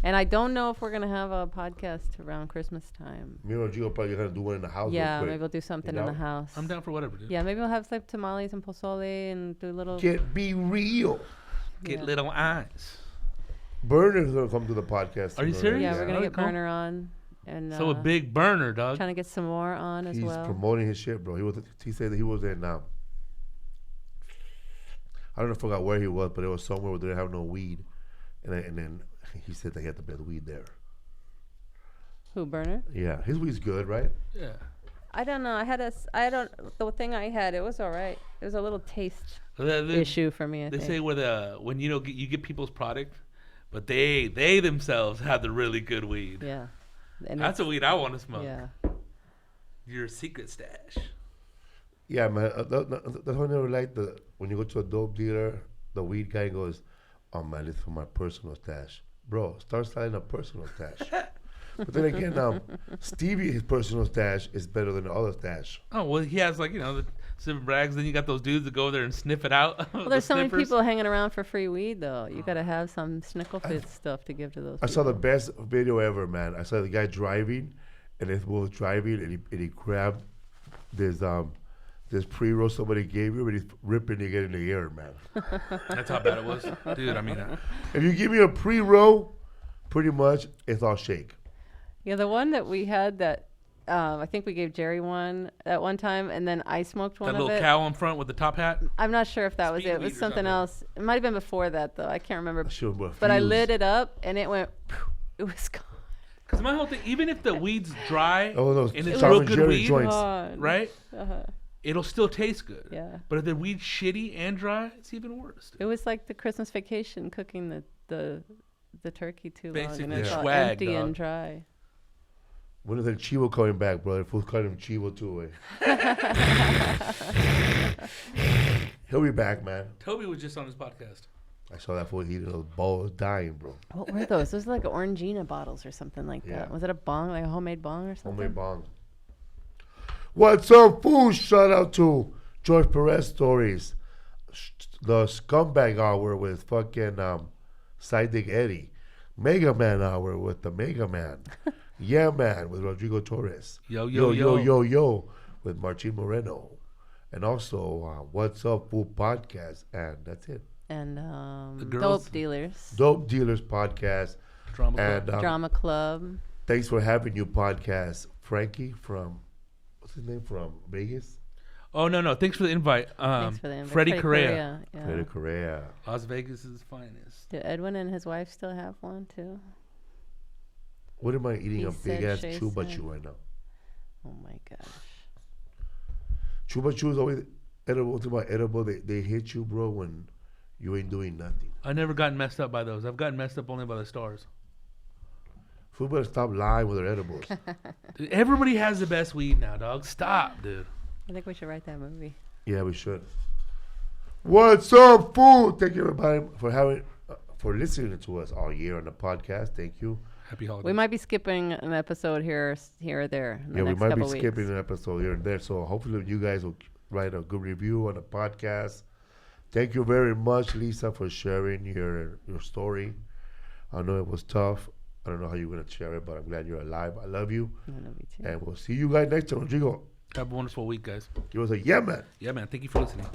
and I don't know if we're gonna have a podcast around Christmas time. Me and Rodrigo probably gonna do one in the house. Yeah, real quick. maybe we'll do something You in the know? house. I'm down for whatever, dude. Yeah, maybe we'll have like tamales and pozole and do a little. Can't be real. Get Yeah. little eyes. Burner's gonna come to the podcast. Are you soon, serious? Yeah, right? we're gonna Oh, get cool. Burner on, and So a big burner, dog. trying to get some more on as He's well. promoting his shit, bro. He said that he was in. I don't know, I forgot where he was, but it was somewhere where they didn't have no weed, and then he said they had the best weed there. Who Burner? Yeah, his weed's good, right? Yeah. I don't know. The thing I had, it was all right. It was a little taste They issue for me. I think. say when you get people's product, but they themselves have the really good weed. Yeah. And That's a weed I want to smoke. yeah. Your secret stash. Yeah, man. That's why I never liked when you go to a dope dealer, the weed guy goes, "Oh man, this is for my personal stash." Bro, start selling a personal stash. But then again, Stevie, his personal stash is better than the other stash. Oh well, he has the sniffing bags. Then you got those dudes that go there and sniff it out. Well, there's so many people hanging around for free weed, though. You got to have some Snickle-Fit stuff to give to those I saw the people. best video ever, man. I saw the guy driving, and this was driving, and he grabbed this pre-roll somebody gave him, and he's ripping it in the air, man. That's how bad it was, dude. I mean, If you give me a pre-roll, pretty much it's all shake. Yeah, the one that we had that I think we gave Jerry one at one time, and then I smoked one That of little it. cow in front with the top hat. I'm not sure if that was Speed it. It was weed or something something. else. It might have been before that though. I can't remember. Sure, But I fuse. lit it up and it went. It was gone. Because my whole thing, even if the weed's dry Oh, those and it's Tom real and good Jerry weed, joints. Gone. right? Uh-huh. It'll still taste good. Yeah. But if the weed's shitty and dry, it's even worse. It was like the Christmas vacation cooking the turkey too long, Basically, and it's all swag, empty dog. and dry. When is that Chivo coming back, brother? Fool's calling him Chivo too. He'll be back, man. Toby was just on his podcast. I saw that fool eating those balls, dying, bro. What were those? Those were like Orangina bottles or something like Yeah. that. Was it a bong, like a homemade bong or something? Homemade bong. What's up, fool? Shout out to George Perez Stories. The Scumbag Hour with fucking Sidekick Eddie. Mega Man Hour with the Mega Man. Yeah Man with Rodrigo Torres. Yo with Martin Moreno. And also What's Up Fool Podcast. And that's it. And The girls. Dope Dealers. Dope Dealers Podcast. Drama And Club. Drama Club. thanks for having you podcast. Frankie from, what's his name, from Vegas? Oh, no. Thanks for the invite. Thanks for the invite. Freddie Correa. Yeah. Freddie Correa. Las Vegas' finest. Do Edwin and his wife still have one too? What am I eating? He A said, big ass Shay Chuba said. Chew right now. Oh my gosh. Chuba Chew is always edible. To my edible, they hit you, bro, when you ain't doing nothing. I never gotten messed up by those. I've gotten messed up only by the stars. Fool better stop lying with their edibles. Dude, everybody has the best weed now, dog. Stop, dude. I think we should write that movie. Yeah, we should. What's up, fool? Thank you, everybody, for listening to us all year on the podcast. Thank you. Happy holidays. We might be skipping an episode here or there. In the Yeah, we next might be couple skipping weeks. an episode here and there. So hopefully you guys will write a good review on the podcast. Thank you very much, Lisa, for sharing your story. I know it was tough. I don't know how you're going to share it, but I'm glad you're alive. I love you. I love you too. And we'll see you guys next time. Rodrigo, Have a wonderful week, guys. give us a yeah, man. Yeah, man. Thank you for listening.